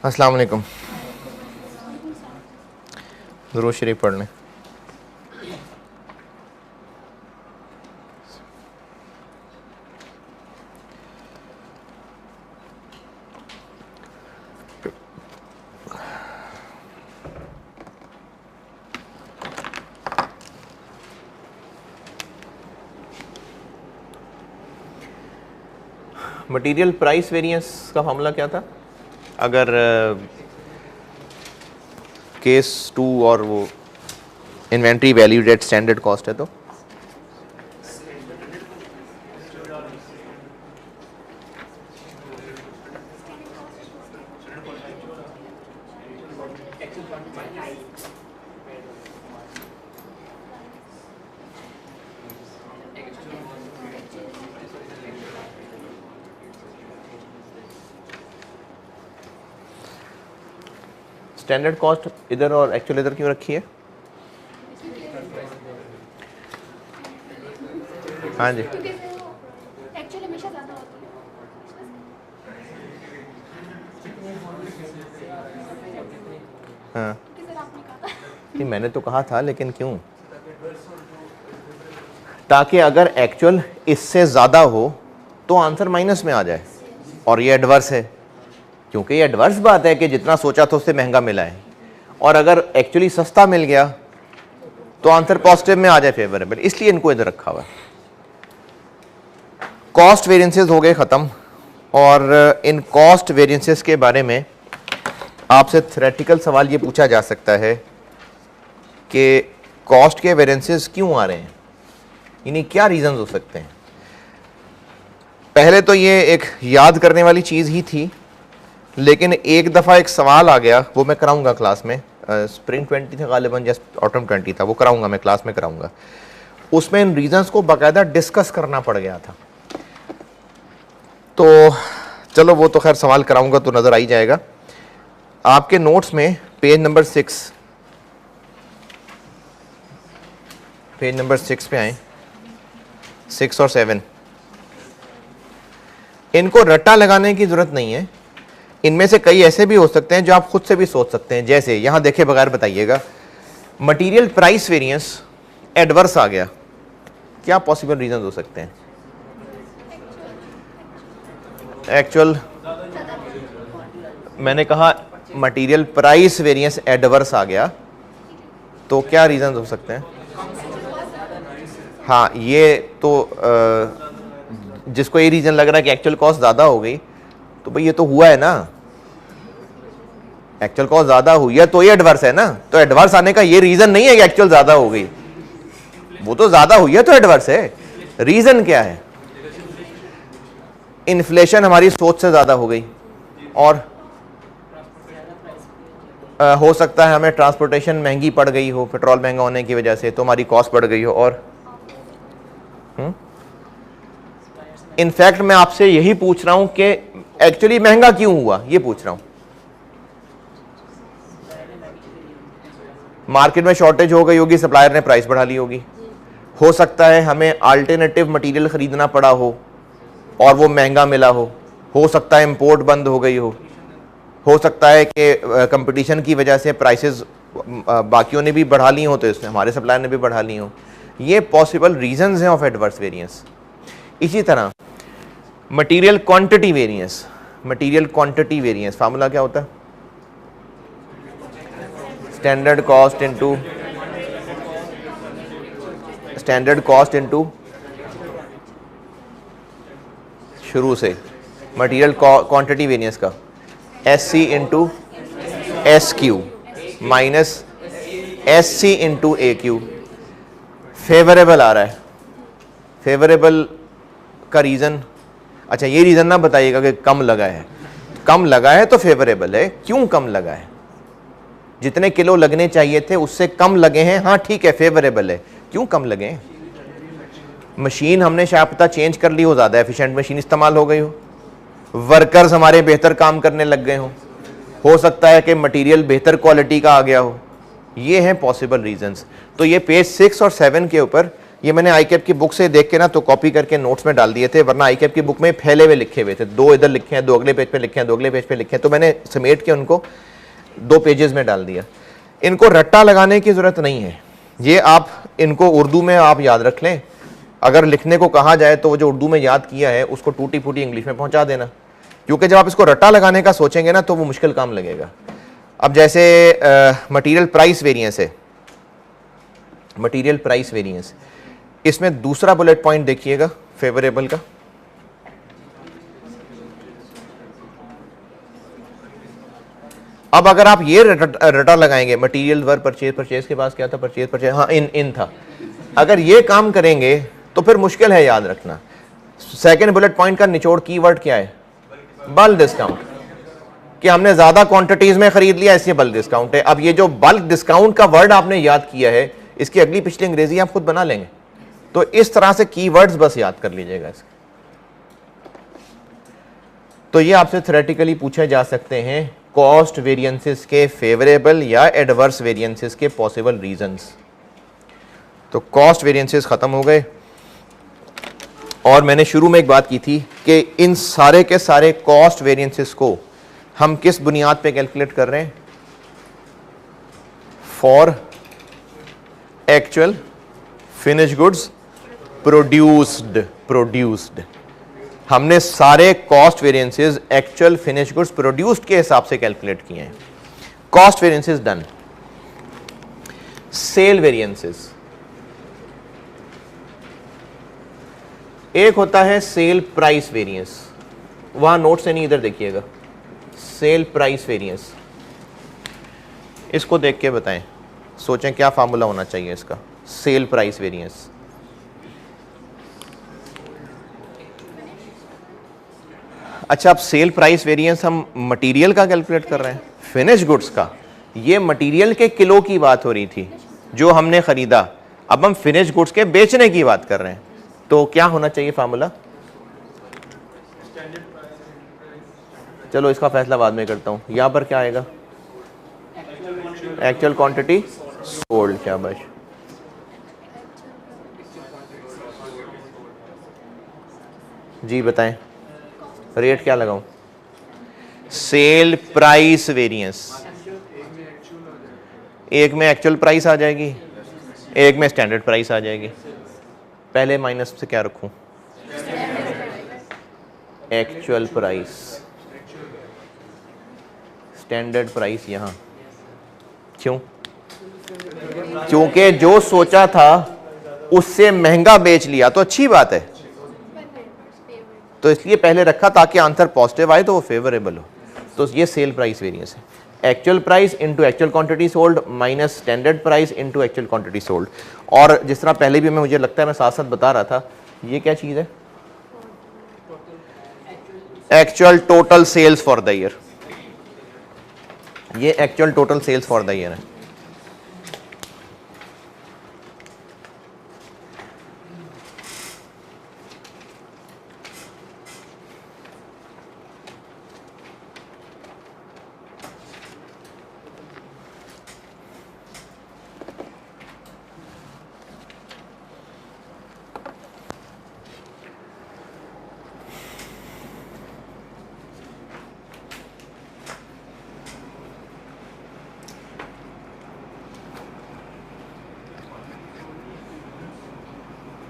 अस्सलाम वालेकुम। दुरूद शरीफ पढ़ लें। मटीरियल प्राइस वेरिएंस का फार्मूला क्या था? अगर केस 2 और वो inventory valued at standard cost है तो स्टैंडर्ड कॉस्ट इधर और एक्चुअल इधर क्यों रखी है? हाँ जी, हाँ नहीं मैंने तो कहा था, लेकिन क्यों? ताकि अगर एक्चुअल इससे ज़्यादा हो तो आंसर माइनस में आ जाए, और ये एडवर्स है, क्योंकि ये एडवर्स बात है कि जितना सोचा था उससे महंगा मिला है, और अगर एक्चुअली सस्ता मिल गया तो आंसर पॉजिटिव में आ जाए, फेवरेबल, इसलिए इनको इधर रखा हुआ है। कॉस्ट वेरिएंसेस हो गए ख़त्म, और इन कॉस्ट वेरिएंसेस के बारे में आपसे थ्योरेटिकल सवाल ये पूछा जा सकता है कि कॉस्ट के वेरिएंसेस क्यों आ रहे हैं, यानी क्या रीज़न्स हो सकते हैं। पहले तो ये एक याद करने वाली चीज़ ही थी, लेकिन एक दफ़ा एक सवाल आ गया, वो मैं कराऊंगा क्लास में, स्प्रिंग 20 था गालिबन या ऑटम 20 था, वो कराऊंगा मैं क्लास में कराऊंगा। उसमें इन रीजंस को बाकायदा डिस्कस करना पड़ गया था। तो चलो वो तो खैर सवाल कराऊंगा तो नज़र आ ही जाएगा आपके नोट्स में। पेज नंबर 6 पे आए, 6 और 7। इनको रट्टा लगाने की ज़रूरत नहीं है, इनमें से कई ऐसे भी हो सकते हैं जो आप खुद से भी सोच सकते हैं। जैसे यहां देखे बगैर बताइएगा, मटेरियल प्राइस वेरिएंस एडवर्स आ गया, क्या पॉसिबल रीजन हो सकते हैं? एक्चुअल, मैंने कहा मटेरियल प्राइस वेरिएंस एडवर्स आ गया, तो क्या रीजन हो सकते हैं? हाँ, ये तो जिसको ये रीजन लग रहा है कि एक्चुअल कॉस्ट ज़्यादा हो गई, तो भाई ये तो हुआ है ना, एक्चुअल कॉस्ट ज़्यादा हुई है तो ये एडवर्स है ना। तो एडवर्स आने का ये रीज़न नहीं है कि एक्चुअल ज़्यादा हो गई, वो तो ज़्यादा हुई है तो एडवर्स है। रीज़न क्या है? इन्फ्लेशन हमारी सोच से ज़्यादा हो गई, और हो सकता है हमें ट्रांसपोर्टेशन महंगी पड़ गई हो, पेट्रोल महंगा होने की वजह से, तो हमारी कॉस्ट बढ़ गई हो। और इनफैक्ट मैं आपसे यही पूछ रहा हूं कि एक्चुअली महंगा क्यों हुआ, ये पूछ रहा हूं। मार्केट में शॉर्टेज हो गई होगी, सप्लायर ने प्राइस बढ़ा ली होगी। हो सकता है हमें अल्टरनेटिव मटेरियल खरीदना पड़ा हो और वो महंगा मिला हो सकता है इंपोर्ट बंद हो गई हो सकता है कि कंपटीशन की वजह से प्राइसेस बाकियों ने भी बढ़ा ली हो, तो इसमें हमारे सप्लायर ने भी बढ़ा ली हो। ये पॉसिबल रीजंस हैं ऑफ एडवर्स वेरिएंस। इसी तरह material quantity variance, material quantity variance formula क्या होता है? स्टैंडर्ड कॉस्ट इनटू शुरू से मटेरियल क्वांटिटी वेरिएंस का SC into SQ minus SC into AQ। Favourable आ रहा है, फेवरेबल का रीज़न, अच्छा ये रीज़न ना बताइएगा कि कम लगा है। कम लगा है तो फेवरेबल है, क्यों कम लगा है? जितने किलो लगने चाहिए थे उससे कम लगे हैं, हाँ ठीक है फेवरेबल है, क्यों कम लगे हैं? मशीन हमने शायद पता चेंज कर ली हो, ज़्यादा एफिशिएंट मशीन इस्तेमाल हो गई हो, वर्कर्स हमारे बेहतर काम करने लग गए हो सकता है कि मटेरियल बेहतर क्वालिटी का आ गया हो। ये हैं पॉसिबल रीजंस। तो ये पेज 6 और 7 के ऊपर ये मैंने आईकैप की बुक से देख के ना तो कॉपी करके नोट्स में डाल दिए थे, वरना आईकैप की बुक में फैले हुए लिखे हुए थे, 2 इधर लिखे हैं, 2 अगले पेज पे लिखे हैं, 2 अगले पेज पे लिखे हैं, तो मैंने समेट के उनको 2 पेजेस में डाल दिया। इनको रट्टा लगाने की ज़रूरत नहीं है, ये आप इनको उर्दू में आप याद रख लें, अगर लिखने को कहा जाए तो वो जो उर्दू में याद किया है उसको टूटी फूटी इंग्लिश में पहुंचा देना, क्योंकि जब आप इसको रट्टा लगाने का सोचेंगे ना तो वो मुश्किल काम लगेगा। अब जैसे मटेरियल प्राइस वेरिएंस है, मटेरियल प्राइस वेरिएंस, इसमें दूसरा बुलेट पॉइंट देखिएगा फेवरेबल का, अब अगर आप ये रटा लगाएंगे, मटेरियल वर परचेज, परचेज के पास क्या था, परचेज परचेज, हाँ इन था, अगर ये काम करेंगे तो फिर मुश्किल है याद रखना। सेकंड बुलेट पॉइंट का निचोड़ कीवर्ड क्या है, बल्क डिस्काउंट, कि हमने ज्यादा क्वांटिटीज में खरीद लिया इसलिए बल्क डिस्काउंट है। अब ये जो बल्क डिस्काउंट का वर्ड आपने याद किया है, इसकी अगली पिछली अंग्रेजी आप खुद बना लेंगे, तो इस तरह से कीवर्ड्स बस याद कर लीजिएगा इसके। तो ये आपसे थ्योरेटिकली पूछे जा सकते हैं कॉस्ट वेरिएंसेस के फेवरेबल या एडवर्स वेरिएंसेस के पॉसिबल रीजंस। तो कॉस्ट वेरिएंसेस खत्म हो गए, और मैंने शुरू में एक बात की थी कि इन सारे के सारे कॉस्ट वेरिएंसेस को हम किस बुनियाद पे कैलकुलेट कर रहे हैं, for actual finish goods produced. हमने सारे cost variances actual finish goods produced के हिसाब से कैलकुलेट किए हैं। Cost variances done. Sale variances, एक होता है सेल प्राइस वेरिएंस, वहां नोट से नहीं, इधर देखिएगा, सेल प्राइस वेरिएंस, इसको देख के बताएं, सोचें क्या फार्मूला होना चाहिए इसका, सेल प्राइस वेरिएंस। अच्छा, अब सेल प्राइस वेरिएंस हम मटेरियल का कैलकुलेट कर रहे हैं, फिनिश गुड्स का, ये मटेरियल के किलो की बात हो रही थी जो हमने खरीदा, अब हम फिनिश गुड्स के बेचने की बात कर रहे हैं, तो क्या होना चाहिए फार्मूला? चलो इसका फैसला बाद में करता हूं, यहां पर क्या आएगा, एक्चुअल क्वांटिटी सोल्ड। शाबाश, जी बताएं, रेट क्या लगाऊं? सेल प्राइस वेरिएंस, एक में एक्चुअल प्राइस आ जाएगी, एक में स्टैंडर्ड प्राइस आ जाएगी। पहले माइनस से क्या रखूं? एक्चुअल प्राइस, स्टैंडर्ड प्राइस यहां, क्यों? क्योंकि जो सोचा था उससे महंगा बेच लिया तो अच्छी बात है, तो इसलिए पहले रखा ताकि आंसर पॉजिटिव आए तो वो फेवरेबल हो। तो ये सेल प्राइस वेरिएंस है, actual price into actual quantity sold minus standard price into actual quantity sold. और जिस तरह पहले भी मैं, मुझे लगता है मैं साथ साथ बता रहा था, ये क्या चीज है, actual total sales for the year, ये actual total sales for the year है।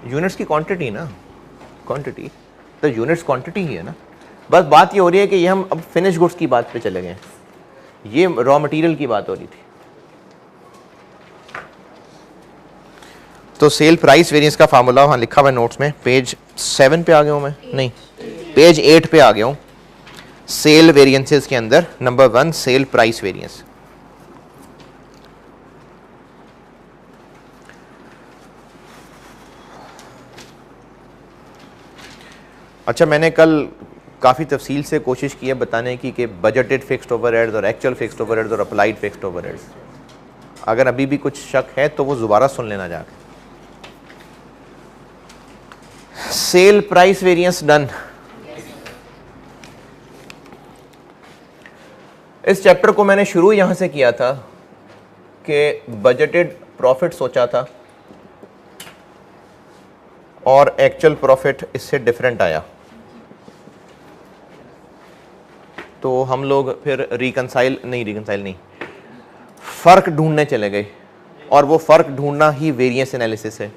यूनिट्स की क्वांटिटी ना, क्वांटिटी तो यूनिट्स क्वांटिटी ही है ना, बस बात ये हो रही है कि ये हम अब फिनिश गुड्स की बात पे चले गए, ये रॉ मटेरियल की बात हो रही थी। तो सेल प्राइस वेरिएंस का फार्मूला वहां लिखा हुआ है नोट्स में, पेज 7 पे आ गया हूं मैं, नहीं पेज 8 पे आ गया हूं। सेल वेरिएंसेस के अंदर नंबर 1 सेल प्राइस वेरिएंस, अच्छा मैंने कल काफ़ी तफसील से कोशिश की है बताने की कि बजटेड फिक्स्ड ओवरहेड्स और एक्चुअल फिक्स्ड ओवरहेड्स और अप्लाइड फिक्स्ड ओवरहेड्स, अगर अभी भी कुछ शक है तो वो दोबारा सुन लेना जाके। Cell price variance done. इस चैप्टर को मैंने शुरू यहां से किया था कि बजटेड प्रॉफिट सोचा था, और एक्चुअल प्रॉफिट इससे डिफरेंट आया, तो हम लोग फिर रिकंसाइल नहीं, फर्क ढूंढने चले गए, और वो फर्क ढूंढना ही वेरिएंस एनालिसिस है।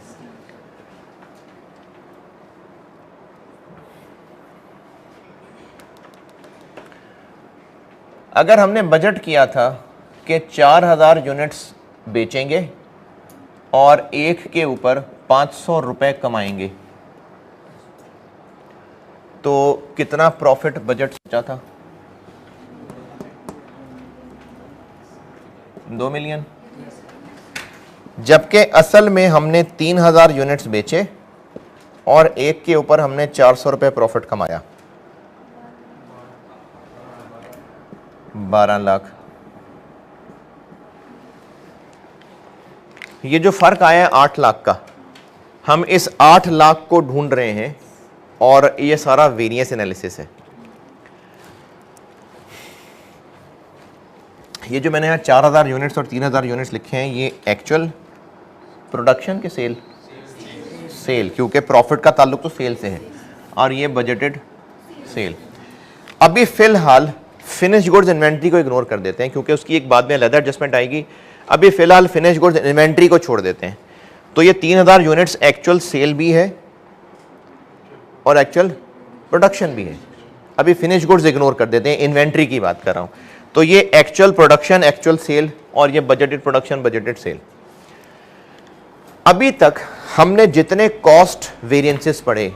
अगर हमने बजट किया था कि 4000 यूनिट्स बेचेंगे और एक के ऊपर 500 रुपए कमाएंगे, तो कितना प्रॉफिट बजट सोचा था? 2 मिलियन। जबकि असल में हमने 3000 यूनिट्स बेचे और एक के ऊपर हमने 400 रुपए प्रॉफिट कमाया, 12 लाख। ये जो फर्क आया है 8 लाख का, हम इस 8 लाख को ढूंढ रहे हैं और ये सारा वेरिएंस एनालिसिस है। ये जो मैंने यहाँ 4000 यूनिट्स और 3000 यूनिट्स लिखे हैं, ये एक्चुअल प्रोडक्शन के सेल, क्योंकि प्रॉफिट का ताल्लुक तो सेल से है, और ये बजटेड सेल। अभी फिलहाल फिनिश गुड्स इन्वेंट्री को इग्नोर कर देते हैं, क्योंकि उसकी एक बाद में अलग एडजस्टमेंट आएगी। अभी फिलहाल फिनिश गुड्स इन्वेंट्री को छोड़ देते हैं। तो ये 3000 यूनिट्स एक्चुअल सेल भी है और एक्चुअल प्रोडक्शन भी है। अभी फिनिश गुड्स इग्नोर कर देते हैं, इन्वेंट्री की बात कर रहा हूं। तो ये एक्चुअल प्रोडक्शन, एक्चुअल सेल, और ये बजटेड प्रोडक्शन, बजटेड सेल। अभी तक हमने जितने कॉस्ट वेरिएंसेस पढ़े,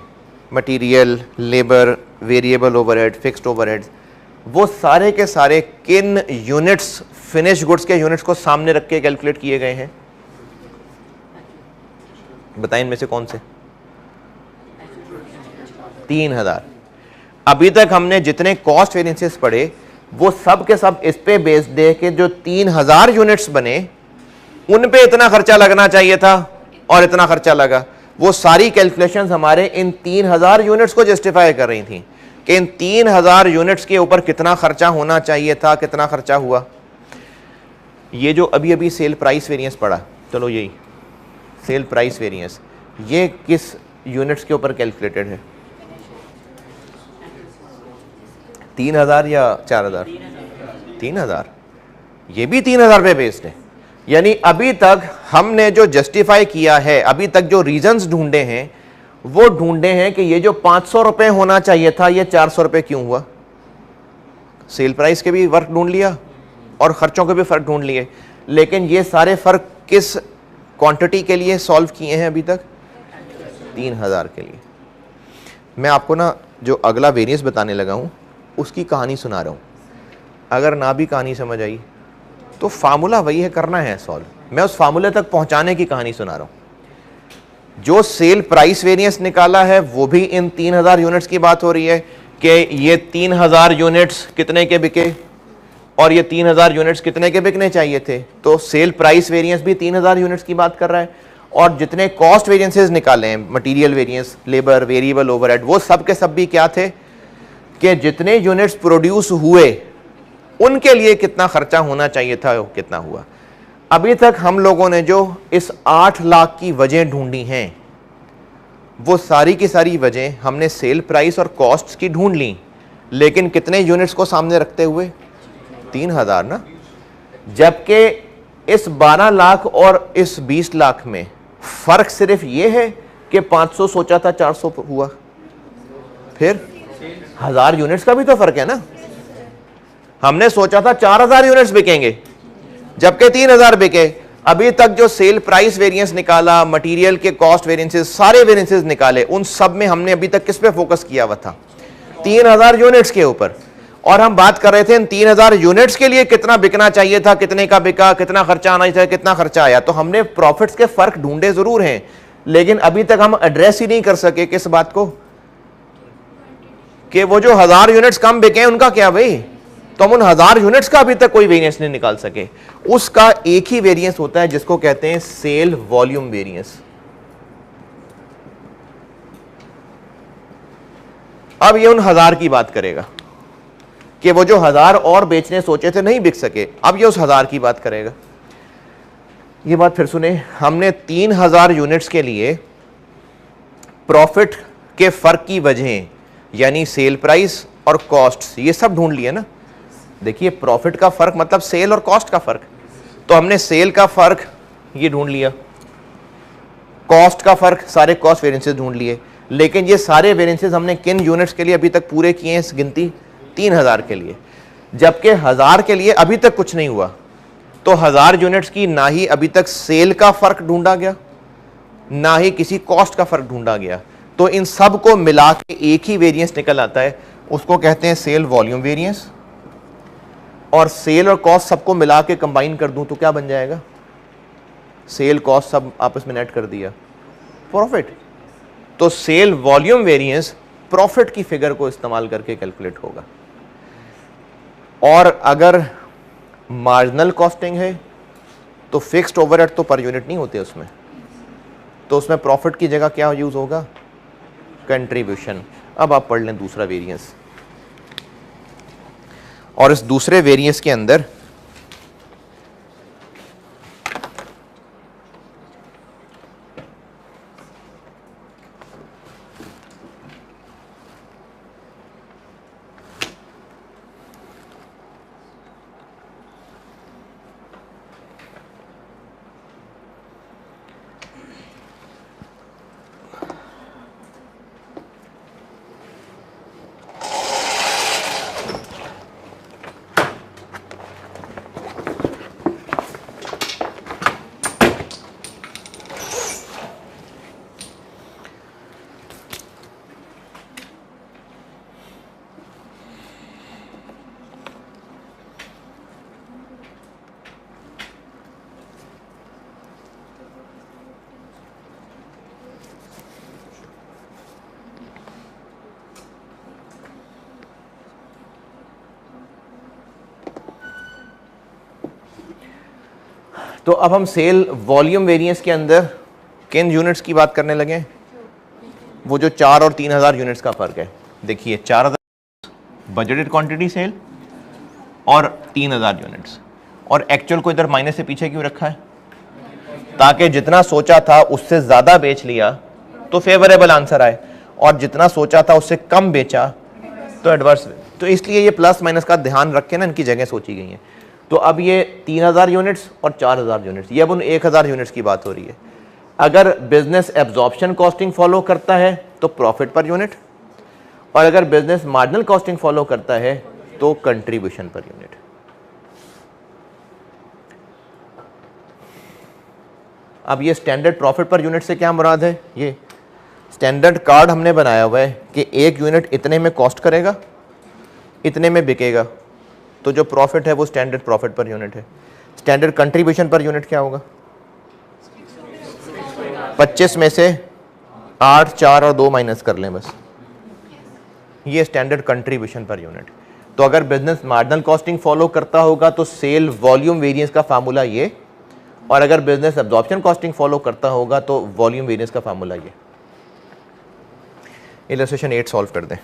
material, labour, variable overhead, fixed overheads, वो सारे के सारे किन यूनिट्स, फिनिश गुड्स के यूनिट्स को सामने रख के कैलकुलेट किए गए हैं? बताएं इनमें से कौन से? 3000। अभी तक हमने जितने कॉस्ट वेरिएंसेस पढ़े वो सब के सब इस पे बेस्ड है कि जो 3000 यूनिट्स बने उन पे इतना खर्चा लगना चाहिए था और इतना खर्चा लगा। वो सारी कैलकुलेशंस हमारे इन 3000 यूनिट्स को जस्टिफाई कर रही थी कि इन 3000 यूनिट्स के ऊपर कितना खर्चा होना चाहिए था, कितना खर्चा हुआ। ये जो अभी अभी सेल प्राइस वेरिएंस पड़ा, चलो यही सेल प्राइस वेरिएंस, ये किस यूनिट्स के ऊपर कैलकुलेटेड है? 3000 या 4000? 3000। ये भी 3000 पे बेस्ड है। यानी अभी तक हमने जो जस्टिफाई किया है, अभी तक जो रीजंस ढूंढे हैं, वो ढूंढे हैं कि ये जो 500 रुपए होना चाहिए था, ये 400 रुपए क्यों हुआ। सेल प्राइस के भी फर्क ढूंढ लिया और खर्चों के भी फर्क ढूंढ लिए, लेकिन ये सारे फर्क किस क्वांटिटी के लिए सॉल्व किए हैं अभी तक? 3000 के लिए। मैं आपको ना जो अगला वेरिएंस बताने लगा हूं उसकी कहानी सुना रहा हूं। अगर ना भी कहानी समझ आई तो फार्मूला वही है, करना है सॉल्व। मैं उस फार्मूले तक पहुंचाने की कहानी सुना रहा हूं। जो सेल प्राइस वेरिएंस निकाला है वो भी इन 3000 यूनिट्स की बात हो रही है कि ये 3000 यूनिट्स कितने के बिके और ये 3000 यूनिट्स कितने के बिकने चाहिए थे। तो सेल प्राइस वेरिएंस भी 3000 यूनिट्स की बात कर रहा है। और जितने कॉस्ट वेरिएंसेस निकाले हैं, material variance, labour, variable overhead, वो सब के सब भी क्या थे कि जितने यूनिट्स प्रोड्यूस हुए उनके लिए कितना खर्चा होना चाहिए था, कितना हुआ। अभी तक हम लोगों ने जो इस 8 लाख की वजह ढूंढी हैं, वो सारी की सारी वजह हमने सेल प्राइस और कॉस्ट की ढूंढ ली, लेकिन कितने यूनिट्स को सामने रखते हुए? 3000 ना। जबकि इस 12 लाख और इस 20 लाख में फर्क सिर्फ ये है कि 500 सोचा था, 400 हुआ। फिर 1000 यूनिट्स का भी तो फर्क है ना। हमने सोचा था 4000 यूनिट्स बिकेंगे, जबकि 3000 बिके। अभी तक जो सेल प्राइस वेरिएंस निकाला, मटेरियल के कॉस्ट वेरिएंसेस, सारे वेरिएंसेस निकाले, उन सब में हमने अभी तक किस पे फोकस किया हुआ था? 3000 यूनिट्स के ऊपर। और हम बात कर रहे थे इन 3000 यूनिट्स के लिए कितना बिकना चाहिए था, कितने का बिका, कितना खर्चा आना चाहिए, कितना खर्चा आया। तो हमने प्रॉफिट्स के फर्क ढूंढे जरूर हैं, लेकिन अभी तक हम एड्रेस ही नहीं कर सके किस बात को, कि वो जो 1000 यूनिट्स कम बिके उनका क्या भाई। तो हम उन 1000 यूनिट्स का अभी तक कोई वेरिएंस नहीं निकाल सके। उसका एक ही वेरिएंस होता है जिसको कहते हैं सेल वॉल्यूम वेरिएंस। अब ये उन 1000 की बात करेगा कि वो जो 1000 और बेचने सोचे थे नहीं बिक सके, अब ये उस 1000 की बात करेगा। ये बात फिर सुने, हमने 3000 यूनिट्स के लिए प्रॉफिट के फर्क की वजह यानी सेल प्राइस और कॉस्ट, ये सब ढूंढ लिए ना। देखिए प्रॉफिट का फर्क मतलब सेल और कॉस्ट का फर्क, तो हमने सेल का फर्क ये ढूंढ लिया, कॉस्ट का फर्क सारे कॉस्ट वेरिएंसेस ढूंढ लिए। लेकिन ये सारे वेरिएंसेस हमने किन यूनिट्स के लिए अभी तक पूरे किए हैं, इस गिनती 3000 के लिए, जबकि 1000 के लिए अभी तक कुछ नहीं हुआ। तो 1000 यूनिट्स की ना ही अभी तक सेल का फर्क ढूंढा गया, ना ही किसी कॉस्ट का फर्क ढूंढा गया। तो इन सब को मिला के एक ही वेरिएंस निकल आता है, उसको कहते हैं सेल वॉल्यूम वेरिएंस। और सेल और कॉस्ट सबको मिला के कंबाइन कर दूं तो क्या बन जाएगा, सेल कॉस्ट सब आपस में नेट कर दिया, प्रॉफिट। तो सेल वॉल्यूम वेरिएंस प्रॉफिट की फिगर को इस्तेमाल करके कैलकुलेट होगा। और अगर मार्जिनल कॉस्टिंग है तो फिक्स्ड ओवरहेड तो पर यूनिट नहीं होते उसमें, तो उसमें प्रॉफिट की जगह क्या यूज होगा, कंट्रीब्यूशन। अब आप पढ़ लें दूसरा वेरिएंस, और इस दूसरे वेरिएंस के अंदर तो अब हम सेल वॉल्यूम वेरिएंस के अंदर किन यूनिट्स की बात करने लगे, वो जो 4 और 3000 यूनिट्स का फर्क है। देखिए 4000 बजटेड क्वांटिटी सेल और 3000 यूनिट्स, और एक्चुअल को इधर माइनस से पीछे क्यों रखा है, ताकि जितना सोचा था उससे ज्यादा बेच लिया तो फेवरेबल आंसर आए, और जितना सोचा था उससे कम बेचा तो एडवर्स। तो इसलिए ये प्लस माइनस का ध्यान रख के ना इनकी जगह सोची गई है। तो अब ये 3000 यूनिट्स और 4000 यूनिट्स, ये अब उन 1000 यूनिट्स की बात हो रही है। अगर बिजनेस एब्जॉर्प्शन कॉस्टिंग फॉलो करता है तो प्रॉफिट पर यूनिट, और अगर बिजनेस मार्जिनल कॉस्टिंग फॉलो करता है तो कंट्रीब्यूशन पर यूनिट। अब ये स्टैंडर्ड प्रॉफिट पर यूनिट से क्या मुराद है, ये स्टैंडर्ड कार्ड हमने बनाया हुआ है कि एक यूनिट इतने में कॉस्ट करेगा, इतने में बिकेगा, तो जो प्रॉफिट है वो स्टैंडर्ड प्रॉफिट पर यूनिट है। स्टैंडर्ड कंट्रीब्यूशन पर यूनिट क्या होगा, 25 में से 8, 4 और 2 माइनस कर लें बस, ये स्टैंडर्ड कंट्रीब्यूशन पर यूनिट। तो अगर बिजनेस मार्जिनल कॉस्टिंग फॉलो करता होगा तो सेल वॉल्यूम वेरिएंस का फार्मूला ये, और अगर बिजनेस एब्जॉर्प्शन कॉस्टिंग फॉलो करता होगा तो वॉल्यूम वेरिएंस का फार्मूला ये। इलस्ट्रेशन 8 सॉल्व कर दें।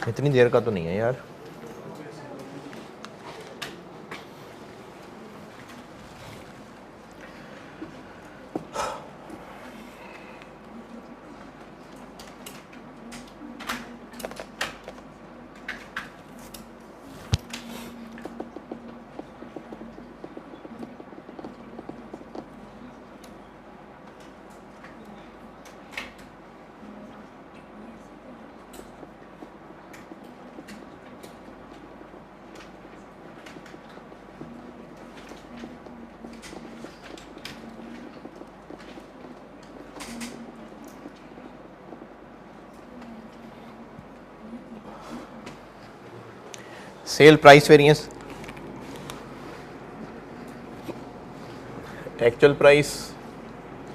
इतनी देर का तो नहीं है यार। Sale price variance, actual price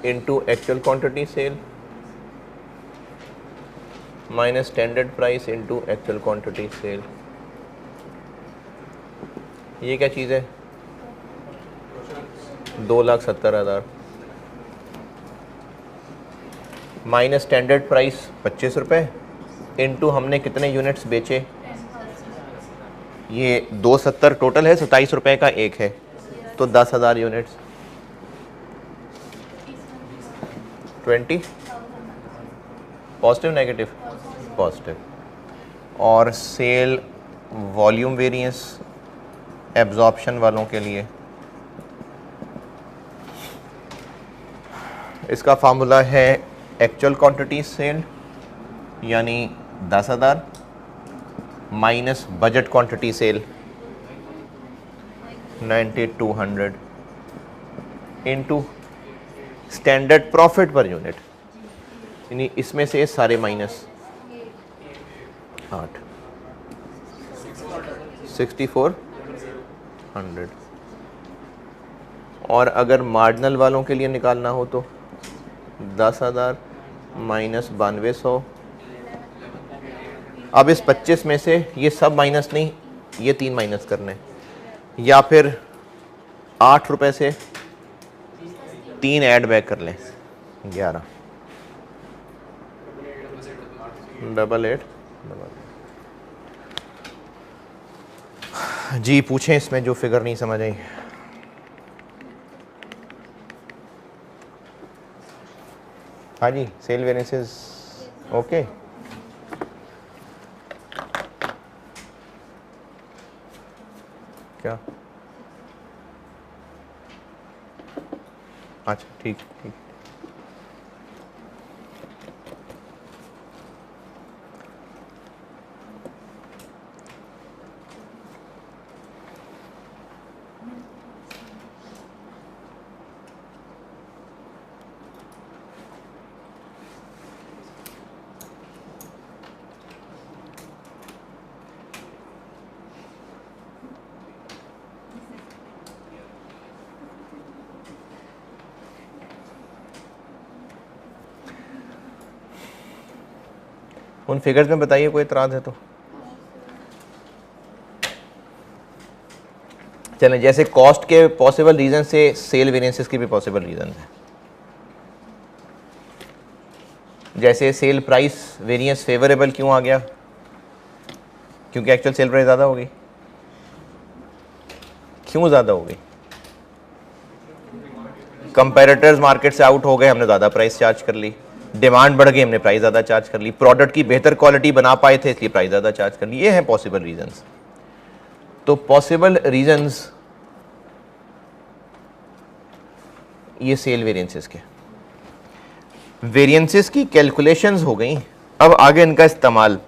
into actual quantity sale minus standard price into actual quantity sale. ये क्या चीज़ है? 2,70,000 माइनस स्टैंडर्ड प्राइस 25 रुपये इनटू हमने कितने यूनिट्स बेचे? ये 270 टोटल है, 27 रुपये का एक है, तो 10,000 यूनिट्स 20 पॉजिटिव नेगेटिव पॉजिटिव। और सेल वॉल्यूम वेरिएंस एब्जॉर्प्शन वालों के लिए इसका फार्मूला है एक्चुअल क्वांटिटी सेल यानी 10,000 minus budget quantity sale 9200 into standard profit per unit, यानी इसमें से सारे माइनस 8 6400। और अगर मार्जिनल वालों के लिए निकालना हो तो 10,000 माइनस 9200। अब इस 25 में से ये सब माइनस नहीं, ये 3 माइनस करने, या फिर 8 रुपए से 3 ऐड बैक कर लें 11 88 जी। पूछें इसमें जो फिगर नहीं समझ आई। हाँ जी, सेल वेरिएंसेस ओके। क्या? अच्छा ठीक ठीक। उन फिगर्स में बताइए कोई इतराज है तो। चलें, जैसे कॉस्ट के पॉसिबल रीजन से सेल वेरिएंसेस की भी पॉसिबल रीजन है। जैसे सेल प्राइस वेरिएंस फेवरेबल क्यों आ गया? क्योंकि एक्चुअल सेल प्राइस ज़्यादा हो गई। क्यों ज़्यादा हो गई? कंपैरेटर्स मार्केट से आउट हो गए, हमने ज़्यादा प्राइस चार्ज कर ली। डिमांड बढ़ गई, हमने प्राइस ज़्यादा चार्ज कर ली। प्रोडक्ट की बेहतर क्वालिटी बना पाए थे, इसलिए प्राइस ज़्यादा चार्ज कर ली। ये हैं पॉसिबल रीजंस। तो पॉसिबल रीजंस ये सेल वेरिएंसेस के। वेरिएंसेस की कैलकुलेशंस हो गई, अब आगे इनका इस्तेमाल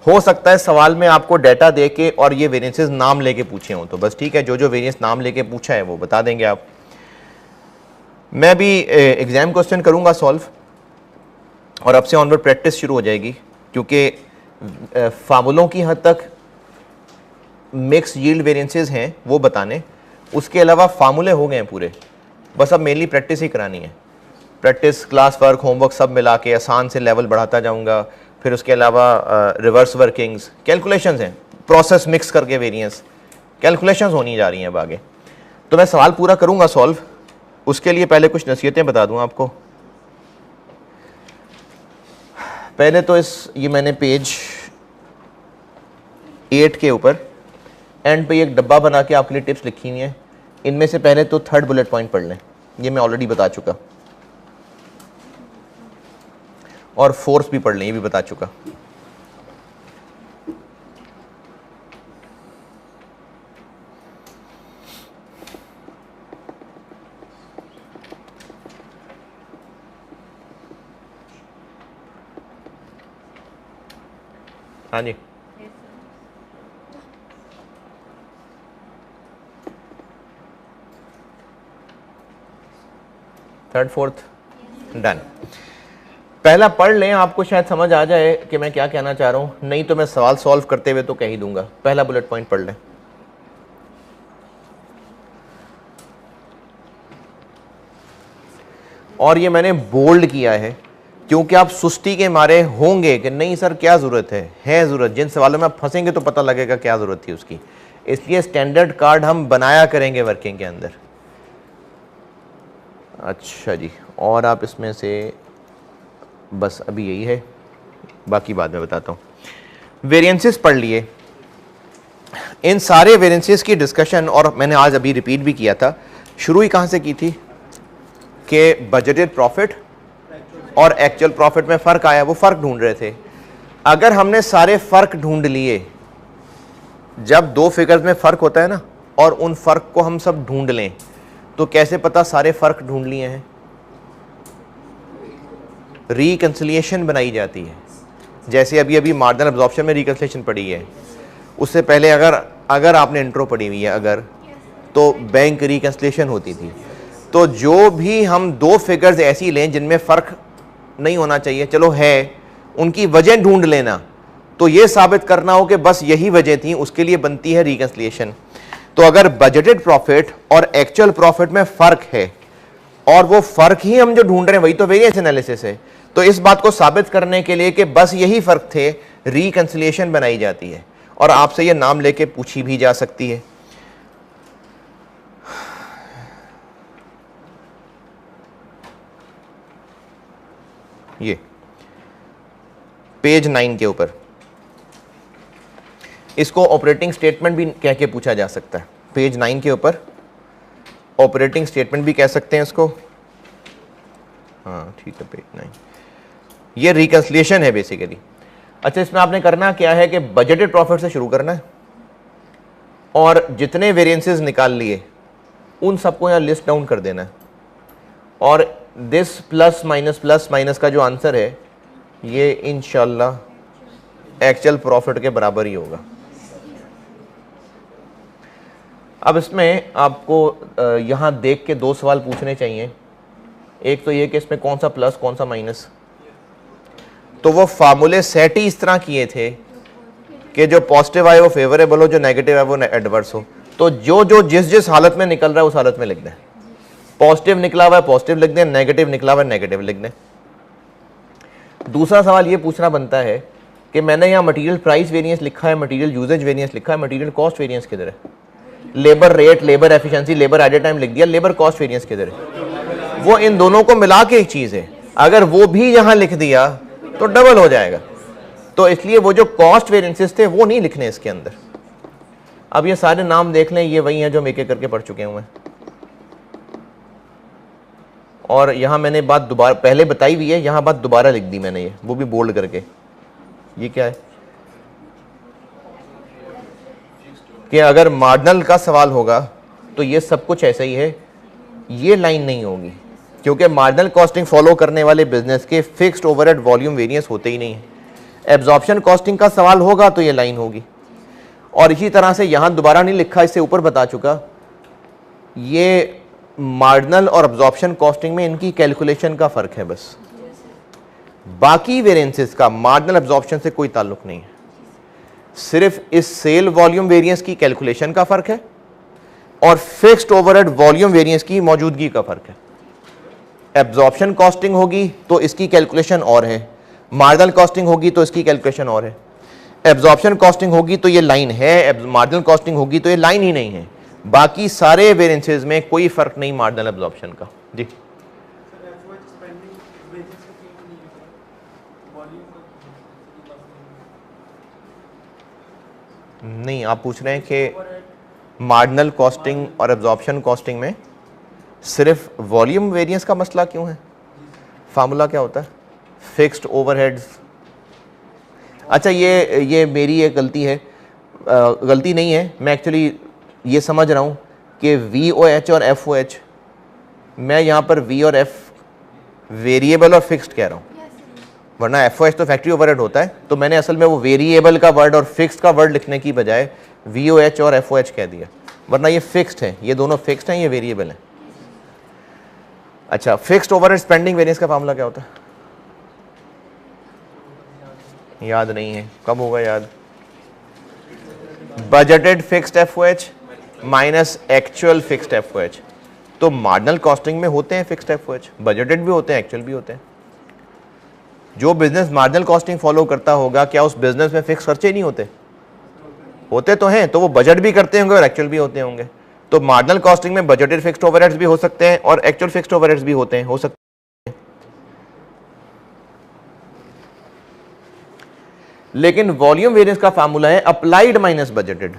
हो सकता है। सवाल में आपको डाटा दे के और ये वेरिएंसेस नाम लेके पूछे हों तो बस ठीक है, जो जो वेरिएंस नाम लेके पूछा है वो बता देंगे आप। मैं भी एग्जाम क्वेश्चन करूंगा सॉल्व, और अब से ऑनवर्ड प्रैक्टिस शुरू हो जाएगी, क्योंकि फार्मूलों की हद तक मिक्स यील्ड वेरिएंसेस हैं वो बताने, उसके अलावा फार्मूले हो गए हैं पूरे, बस अब मेनली प्रैक्टिस ही करानी है। प्रैक्टिस, क्लास वर्क, होमवर्क सब मिला के आसान से लेवल बढ़ाता जाऊंगा। फिर उसके अलावा रिवर्स वर्किंग्स, कैलकुलेशंस हैं, प्रोसेस मिक्स करके वेरिएंस कैलकुलेशंस होनी जा रही हैं अब आगे। तो मैं सवाल पूरा करूंगा सॉल्व, उसके लिए पहले कुछ नसीहतें बता दूं आपको। पहले तो ये मैंने पेज 8 के ऊपर एंड पे एक डब्बा बना के आपके लिए टिप्स लिखी हुई हैं। इनमें से पहले तो थर्ड बुलेट पॉइंट पढ़ लें, ये मैं ऑलरेडी बता चुका, और फोर्स भी पढ़ लें, ये भी बता चुका। हाँ जी, थर्ड फोर्थ डन। पहला पढ़ लें, आपको शायद समझ आ जाए कि मैं क्या कहना चाह रहा हूं, नहीं तो मैं सवाल सॉल्व करते हुए तो कह ही दूंगा। पहला बुलेट पॉइंट पढ़ लें। और ये मैंने बोल्ड किया है क्योंकि आप सुस्ती के मारे होंगे कि नहीं सर क्या ज़रूरत है ज़रूरत, जिन सवालों में आप फंसेंगे तो पता लगेगा क्या ज़रूरत थी उसकी, इसलिए स्टैंडर्ड कार्ड हम बनाया करेंगे वर्किंग के अंदर। अच्छा जी, और आप इसमें से बस अभी यही है, बाकी बाद में बताता हूँ। वेरिएंसेस पढ़ लिए, इन सारे वेरिएंसेस की डिस्कशन और मैंने आज अभी रिपीट भी किया था। शुरू ही कहाँ से की थी कि बजटेड प्रॉफिट और एक्चुअल प्रॉफिट में फ़र्क आया, वो फ़र्क ढूंढ रहे थे। अगर हमने सारे फ़र्क ढूंढ लिए, जब दो फिगर्स में फ़र्क होता है ना, और उन फ़र्क को हम सब ढूंढ लें, तो कैसे पता सारे फ़र्क ढूंढ लिए हैं? रिकंसिलिएशन बनाई जाती है। जैसे अभी अभी मार्जिनल अब्जॉर्प्शन में रिकंसिलिएशन पड़ी है, उससे पहले अगर आपने इंट्रो पढ़ी हुई है अगर, तो बैंक रिकंसिलिएशन होती थी। तो जो भी हम दो फिगर्स ऐसी लें जिनमें फ़र्क नहीं होना चाहिए, चलो है, उनकी वजह ढूंढ लेना, तो ये साबित करना हो कि बस यही वजह थी, उसके लिए बनती है रिकंसिलिएशन। तो अगर बजटेड प्रॉफिट और एक्चुअल प्रॉफिट में फ़र्क है, और वो फ़र्क ही हम जो ढूंढ रहे हैं वही तो वेरिएंस एनालिसिस है, तो इस बात को साबित करने के लिए कि बस यही फ़र्क थे, रिकंसिलिएशन बनाई जाती है। और आपसे ये नाम लेके पूछी भी जा सकती है। ये पेज 9 के ऊपर इसको ऑपरेटिंग स्टेटमेंट भी कह के पूछा जा सकता है। पेज 9 के ऊपर ऑपरेटिंग स्टेटमेंट भी कह सकते हैं इसको। हाँ ठीक है, पेज 9। ये रिकंसिलिएशन है बेसिकली। अच्छा, इसमें आपने करना क्या है कि बजटेड प्रॉफिट से शुरू करना है और जितने वेरिएंसेस निकाल लिए उन सबको यहाँ लिस्ट डाउन कर देना है, और दिस प्लस माइनस का जो आंसर है ये इंशाल्लाह एक्चुअल प्रॉफिट के बराबर ही होगा। अब इसमें आपको यहाँ देख के दो सवाल पूछने चाहिए। एक तो ये कि इसमें कौन सा प्लस कौन सा माइनस, तो वो फार्मूले सेट ही इस तरह किए थे कि जो पॉजिटिव आए वो फेवरेबल हो, जो नेगेटिव है वो एडवर्स हो। तो जो जिस हालत में निकल रहा है उस हालत में लिख दें। पॉजिटिव निकला हुआ है पॉजिटिव लिख दें, नेगेटिव निकला हुआ है नेगेटिव लिख दें। दूसरा सवाल ये पूछना बनता है कि मैंने यहाँ मटेरियल प्राइस वेरिएंस लिखा है, मटेरियल यूजेज वेरिएंस लिखा है, मटेरियल कॉस्ट वेरिएंस किधर है? Labour rate, labour efficiency, labour at a time लिख दिया, लेबर कॉस्ट वेरिएंस किधर है? वो इन दोनों को मिला के एक चीज़ है, अगर वो भी यहाँ लिख दिया तो डबल हो जाएगा। तो इसलिए वो जो कॉस्ट वेरिएंसेस थे वो नहीं लिखने इसके अंदर। अब ये सारे नाम देख लें, ये वही हैं जो हम एक एक करके पढ़ चुके हुए हैं। और यहाँ मैंने बात दोबारा पहले बताई हुई है, यहाँ बात दोबारा लिख दी मैंने, ये वो भी बोल्ड करके। ये क्या है कि अगर मार्जिनल का सवाल होगा तो ये सब कुछ ऐसा ही है, ये लाइन नहीं होगी, क्योंकि मार्जिनल कॉस्टिंग फॉलो करने वाले बिजनेस के फिक्स्ड ओवरहेड वॉल्यूम वेरिएंस होते ही नहीं है। एब्जॉर्प्शन कॉस्टिंग का सवाल होगा तो ये लाइन होगी। और इसी तरह से यहाँ दोबारा नहीं लिखा, इससे ऊपर बता चुका, ये मार्जिनल और एब्जॉर्प्शन कॉस्टिंग में इनकी कैलकुलेशन का फ़र्क है बस, बाकी वेरिएंसेस का मार्जिनल एब्जॉर्प्शन से कोई ताल्लुक नहीं है। सिर्फ इस सेल वॉल्यूम वेरिएंस की कैलकुलेशन का फ़र्क है और फिक्स्ड ओवरहेड वॉल्यूम वेरिएंस की मौजूदगी का फ़र्क है। एब्जॉर्प्शन कॉस्टिंग होगी तो इसकी कैलकुलेशन और है, मार्जिनल कॉस्टिंग होगी तो इसकी कैलकुलेशन और है। एब्जॉर्प्शन कॉस्टिंग होगी तो ये लाइन है, मार्जिनल कॉस्टिंग होगी तो ये लाइन ही नहीं है। बाकी सारे वेरिएंसेस में कोई फर्क नहीं मार्जिनल एब्जॉर्प्शन का। जी नहीं, आप पूछ रहे हैं कि मार्जिनल कॉस्टिंग और एब्जॉर्प्शन कॉस्टिंग में सिर्फ वॉल्यूम वेरिएंस का मसला क्यों है? फार्मूला क्या होता है? Fixed overheads. अच्छा, ये मेरी एक गलती है, गलती नहीं है, मैं एक्चुअली ये समझ रहा हूँ कि VOH और FOH, मैं यहाँ पर V और F वेरिएबल और फिक्स्ड कह रहा हूँ, वरना FOH तो फैक्ट्री ओवरहेड होता है, तो मैंने असल में वो वेरिएबल का वर्ड और फिक्स्ड का वर्ड लिखने की बजाय VOH और FOH कह दिया, वरना ये फिक्स्ड है, ये दोनों फिक्स्ड हैं, ये वेरिएबल है। अच्छा, फिक्स्ड ओवरहेड स्पेंडिंग वेरिएंस का फार्मूला क्या होता है? याद नहीं है, कब होगा याद? Budgeted fixed FOH minus actual fixed FOH। तो मार्जिनल कॉस्टिंग में होते हैं फिक्स्ड FOH, बजटेड भी होते हैं, एक्चुअल भी होते हैं। जो बिजनेस मार्जिनल कॉस्टिंग फॉलो करता होगा, क्या उस बिजनेस में फिक्स खर्चे नहीं होते? होते तो हैं, तो वो बजट भी करते होंगे और एक्चुअल भी होते होंगे। तो मार्जिनल कॉस्टिंग में बजटेड फिक्स्ड ओवरहेड्स भी हो सकते हैं और एक्चुअल फिक्स्ड ओवरहेड्स भी होते हैं, हो सकते हैं। लेकिन वॉल्यूम वेरिएंस का फार्मूला है अप्लाइड माइनस बजटेड।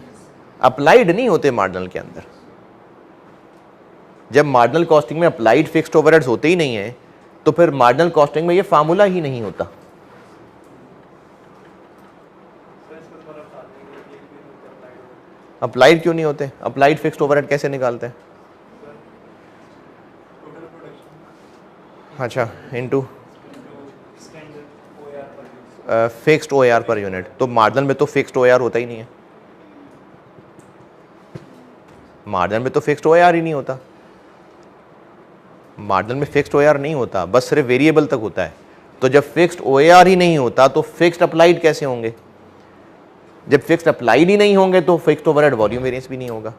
अप्लाइड नहीं होते मार्जिनल के अंदर। जब मार्जिनल कॉस्टिंग में अप्लाइड फिक्स्ड ओवरहेड्स होते ही नहीं है, तो फिर मार्जिनल कॉस्टिंग में ये फार्मूला ही नहीं होता। अप्लाइड क्यों नहीं होते? अप्लाइड फिक्स्ड ओवरहेड कैसे निकालते हैं? अच्छा, into fixed OAR per unit. तो मार्जिनल में तो फिक्स्ड OAR होता ही नहीं है, मार्जिनल में तो फिक्स्ड OAR ही नहीं होता। मार्जिनल में फिक्स्ड OAR नहीं होता, बस सिर्फ वेरिएबल तक होता है। तो जब फिक्स्ड OAR ही नहीं होता तो फिक्स्ड अप्लाइड कैसे होंगे? जब फिक्स्ड अप्लाइड ही नहीं होंगे तो फिक्स्ड ओवरहेड वॉल्यूम वेरिएंस भी नहीं होगा।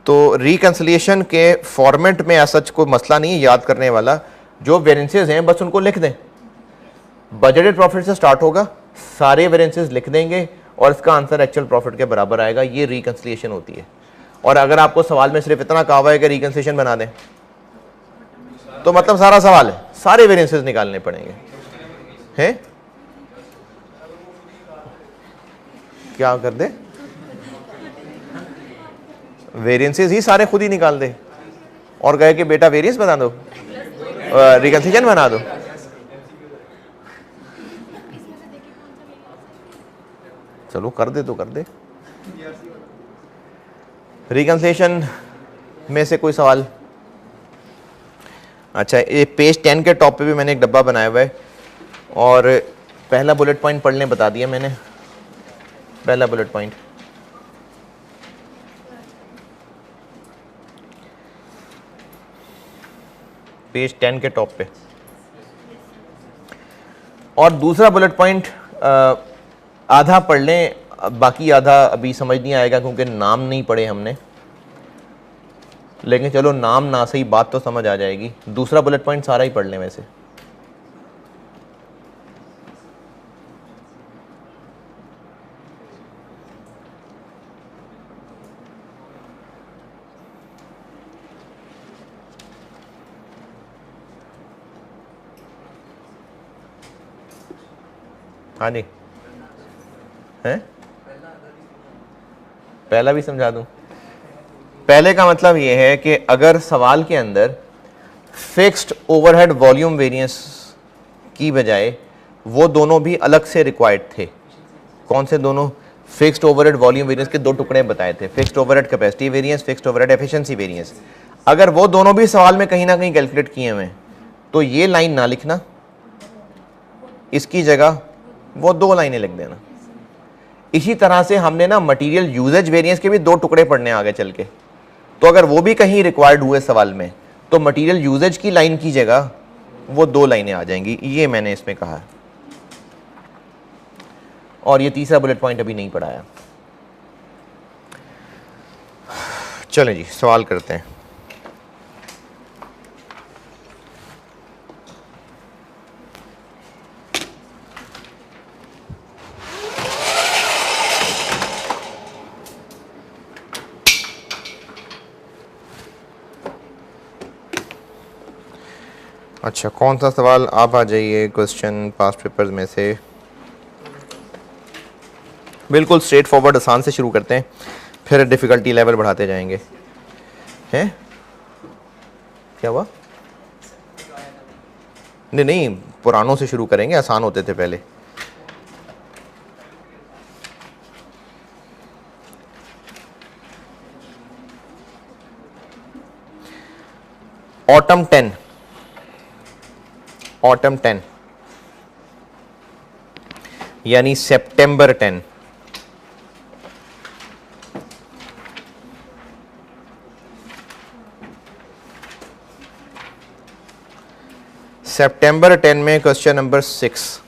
तो रिकंसिलिएशन के फॉर्मेट में ऐसा कोई मसला नहीं है याद करने वाला। जो वेरिएंसेस हैं बस उनको लिख दें। बजटेड प्रॉफिट से स्टार्ट होगा, सारे वेरिएंसेस लिख देंगे और इसका आंसर एक्चुअल प्रॉफिट के बराबर आएगा। ये रिकंसिलिएशन होती है। और अगर आपको सवाल में सिर्फ इतना कहा हुआ है कि रिकंसिलिएशन बना दें, तो मतलब सारा सवाल है, सारे वेरिएंसेस निकालने पड़ेंगे हैं। क्या कर दे? वेरिएंसेस ही सारे खुद ही निकाल दे और कहे कि बेटा वेरिएंस बना दो, रिकंसिलिएशन बना दो। चलो कर दे तो कर दे। रिकंसिलिएशन में से कोई सवाल? अच्छा, ये पेज 10 के टॉप पे भी मैंने एक डब्बा बनाया हुआ है और पहला बुलेट पॉइंट पढ़ने बता दिया मैंने। पहला बुलेट पॉइंट, पेज 10 के टॉप पे। और दूसरा बुलेट पॉइंट आधा पढ़ लें, बाकी आधा अभी समझ नहीं आएगा क्योंकि नाम नहीं पढ़े हमने, लेकिन चलो नाम ना सही बात तो समझ आ जाएगी। दूसरा बुलेट पॉइंट सारा ही पढ़ लें वैसे। हाँ जी, हैं? पहला भी समझा दूं। पहले का मतलब यह है कि अगर सवाल के अंदर फिक्स्ड ओवरहेड वॉल्यूम वेरिएंस की बजाय वो दोनों भी अलग से रिक्वायर्ड थे। कौन से दोनों? फिक्स्ड ओवरहेड वॉल्यूम वेरिएंस के दो टुकड़े बताए थे, fixed overhead capacity variance, fixed overhead efficiency variance. अगर वो दोनों भी सवाल में कहीं ना कहीं कैलकुलेट किए हुए हैं तो ये लाइन ना लिखना, इसकी जगह वो दो लाइनें लिख देना। इसी तरह से हमने ना मटेरियल यूजेज वेरिएंस के भी दो टुकड़े पढ़ने आगे चल के, तो अगर वो भी कहीं रिक्वायर्ड हुए सवाल में तो मटेरियल यूजेज की लाइन की जगह वो दो लाइनें आ जाएंगी। ये मैंने इसमें कहा है। और ये तीसरा बुलेट पॉइंट अभी नहीं पढ़ाया। चलें जी, सवाल करते हैं। अच्छा, कौन सा सवाल? आप आ जाइए क्वेश्चन पास्ट पेपर्स में से। बिल्कुल स्ट्रेट फॉरवर्ड आसान से शुरू करते हैं, फिर डिफ़िकल्टी लेवल बढ़ाते जाएंगे। हैं क्या हुआ? नहीं नहीं, पुरानों से शुरू करेंगे, आसान होते थे पहले। ऑटम 10, ऑटम 10 यानी सितंबर 10। सितंबर 10 में क्वेश्चन नंबर 6।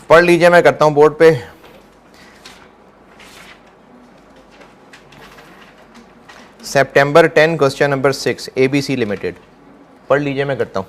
पढ़ लीजिए, मैं करता हूं बोर्ड पे। सितंबर 10 क्वेश्चन नंबर 6, एबीसी लिमिटेड। पढ़ लीजिए, मैं करता हूं।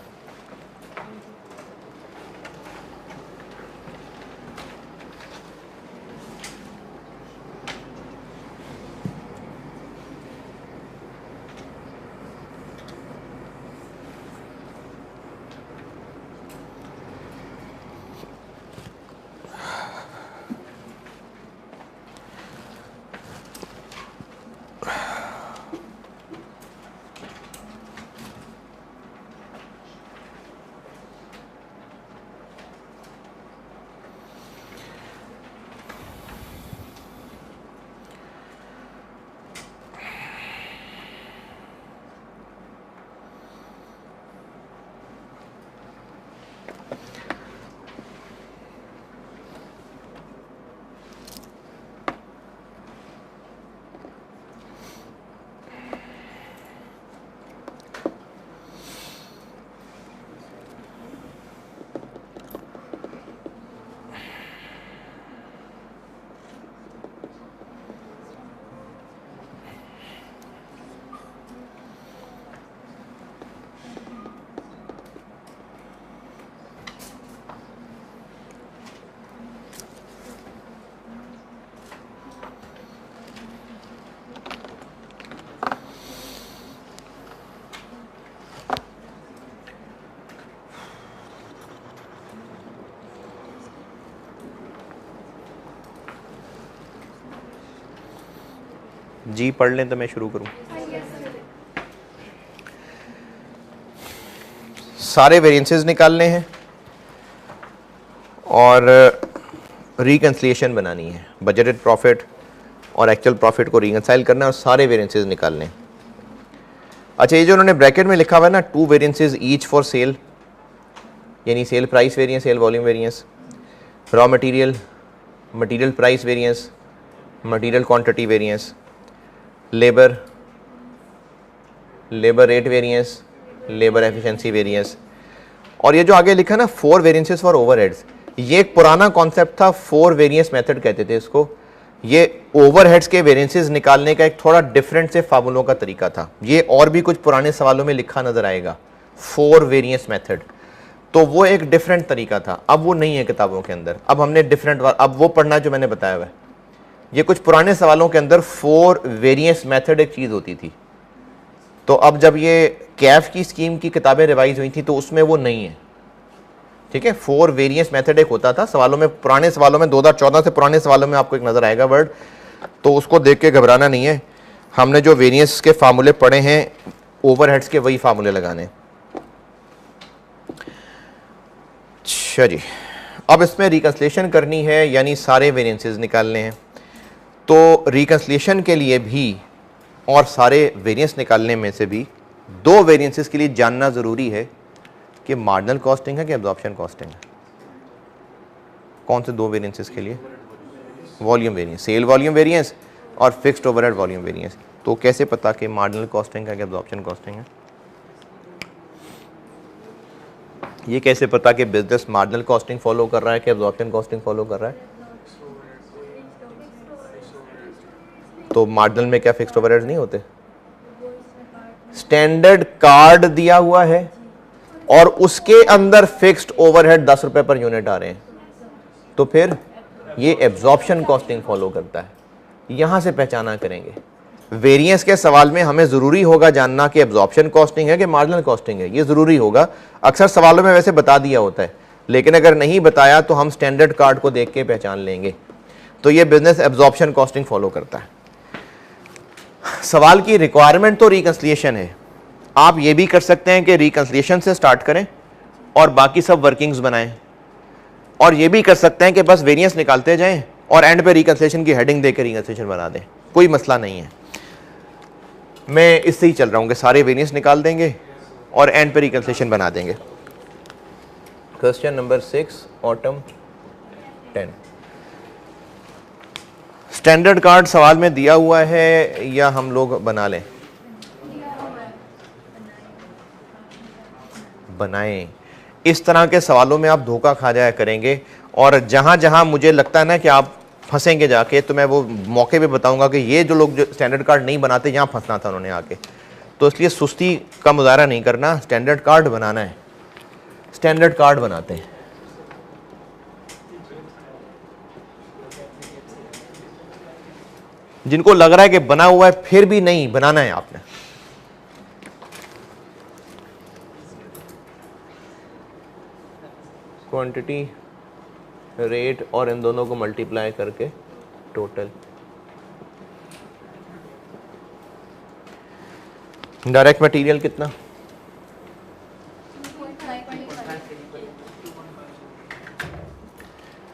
जी पढ़ लें तो मैं शुरू करूं। सारे वेरिएंसेस निकालने हैं और रिकंसिलिएशन बनानी है। बजटेड प्रॉफिट और एक्चुअल प्रॉफिट को रिकंसाइल करना है और सारे वेरिएंसेस निकालने हैं। अच्छा, ये जो उन्होंने ब्रैकेट में लिखा हुआ है ना, 2 वेरिएंसेस ईच फॉर सेल, यानी sale price variance, sale volume variance, raw material, material price variance, material quantity variance, labour, labour rate variance, labour efficiency variance, और ये जो आगे लिखा है ना 4 वेरिएंसेस फॉर ओवरहेड्स, ये एक पुराना कॉन्सेप्ट था, 4 वेरिएंस मेथड कहते थे इसको। ये ओवरहेड्स के वेरिएंसेस निकालने का एक थोड़ा डिफरेंट से फार्मूलों का तरीका था। ये और भी कुछ पुराने सवालों में लिखा नजर आएगा, 4 वेरिएंस मेथड, तो वो एक डिफरेंट तरीका था। अब वो नहीं है किताबों के अंदर, अब हमने डिफरेंट, अब वो पढ़ना जो मैंने बताया हुआ है। ये कुछ पुराने सवालों के अंदर 4 वेरिएंस मेथड एक चीज़ होती थी, तो अब जब ये कैफ की स्कीम की किताबें रिवाइज हुई थी तो उसमें वो नहीं है। ठीक है, 4 वेरिएंस मेथड एक होता था सवालों में, पुराने सवालों में 2014 से पुराने सवालों में आपको एक नज़र आएगा वर्ड, तो उसको देख के घबराना नहीं है। हमने जो वेरिएंस के फार्मूले पढ़े हैं ओवरहेड्स के, वही फार्मूले लगाने। अच्छा जी, अब इसमें रिकंसिलिएशन करनी है, यानी सारे वेरिएंसेस निकालने हैं। तो रिकंसिलिएशन के लिए भी और सारे वेरिएंस निकालने में से भी 2 वेरिएंसेस के लिए जानना ज़रूरी है कि मार्जिनल कॉस्टिंग है कि एब्जॉर्प्शन कॉस्टिंग है। कौन से 2 वेरिएंसेस के लिए? Volume variance, sale volume variance और फिक्स्ड ओवरहेड वॉल्यूम वेरिएंस। तो कैसे पता कि मार्जिनल कॉस्टिंग है कि एब्जॉर्प्शन कॉस्टिंग है? ये कैसे पता कि बिजनेस मार्जिनल कॉस्टिंग फॉलो कर रहा है कि एब्जॉर्प्शन कॉस्टिंग फॉलो कर रहा है? तो मार्जिनल में क्या फिक्स्ड ओवरहेड्स नहीं होते? स्टैंडर्ड कार्ड दिया हुआ है और उसके अंदर फिक्स्ड ओवरहेड 10 रुपए पर यूनिट आ रहे हैं, तो फिर ये एब्जॉर्प्शन कॉस्टिंग फॉलो करता है। यहां से पहचाना करेंगे। वेरिएंस के सवाल में हमें जरूरी होगा जानना कि एब्जॉर्प्शन कॉस्टिंग है कि मार्जिनल कॉस्टिंग है, ये जरूरी होगा। अक्सर सवालों में वैसे बता दिया होता है, लेकिन अगर नहीं बताया तो हम स्टैंडर्ड कार्ड को देख के पहचान लेंगे। तो ये बिजनेस एब्जॉर्प्शन कॉस्टिंग फॉलो करता है। सवाल की रिक्वायरमेंट तो रिकंसिलिएशन है। आप ये भी कर सकते हैं कि रिकंसिलिएशन से स्टार्ट करें और बाकी सब वर्किंग्स बनाएं, और ये भी कर सकते हैं कि बस वेरिएंस निकालते जाएं और एंड पे रिकंसिलिएशन की हेडिंग देकर रिकंसिलिएशन बना दें, कोई मसला नहीं है। मैं इससे ही चल रहा हूं कि सारे वेरिएंस निकाल देंगे और एंड पे रिकंसिलिएशन बना देंगे। Question number 6 autumn 10। Standard card सवाल में दिया हुआ है या हम लोग बना लें? बनाएं। इस तरह के सवालों में आप धोखा खा जाया करेंगे, और जहां जहां मुझे लगता है ना कि आप फंसेंगे जाके, तो मैं वो मौके पे बताऊंगा कि ये जो लोग जो स्टैंडर्ड कार्ड नहीं बनाते, यहां फंसना था उन्होंने आके। तो इसलिए सुस्ती का मुजाहरा नहीं करना, स्टैंडर्ड कार्ड बनाना है। स्टैंडर्ड कार्ड बनाते हैं। जिनको लग रहा है कि बना हुआ है फिर भी नहीं, बनाना है आपने। क्वांटिटी, रेट और इन दोनों को मल्टीप्लाई करके टोटल। डायरेक्ट मटेरियल कितना?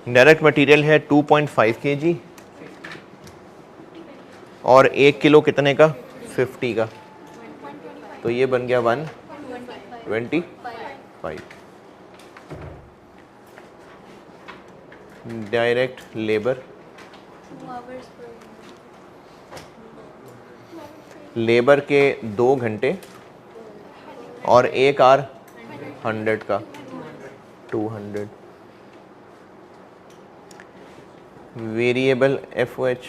डायरेक्ट मटेरियल है 2.5 kg और 1 किलो कितने का? 50 का। तो ये बन गया 125। डायरेक्ट लेबर, लेबर के 2 घंटे और 1 आवर 100 का 200। वेरिएबल FOH,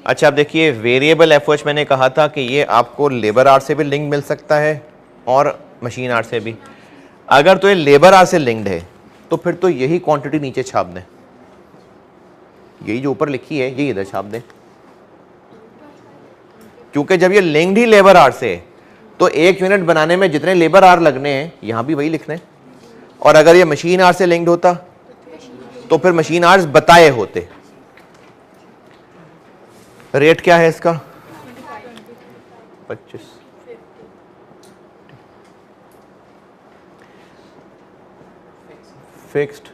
अच्छा आप देखिए वेरिएबल FOH मैंने कहा था कि ये आपको लेबर आवर से भी लिंक मिल सकता है और मशीन आवर से भी। अगर तो ये लेबर आवर से लिंक्ड है तो फिर तो यही क्वांटिटी नीचे छाप दें, यही जो ऊपर लिखी है यही इधर छाप दें, क्योंकि जब ये लिंक्ड ही लेबर आवर से तो 1 यूनिट बनाने में जितने लेबर आवर लगने हैं यहां भी वही लिखने। और अगर ये मशीन आवर से लिंक्ड होता तो फिर मशीन आवर्स बताए होते। रेट क्या है इसका? 25। फिक्स्ड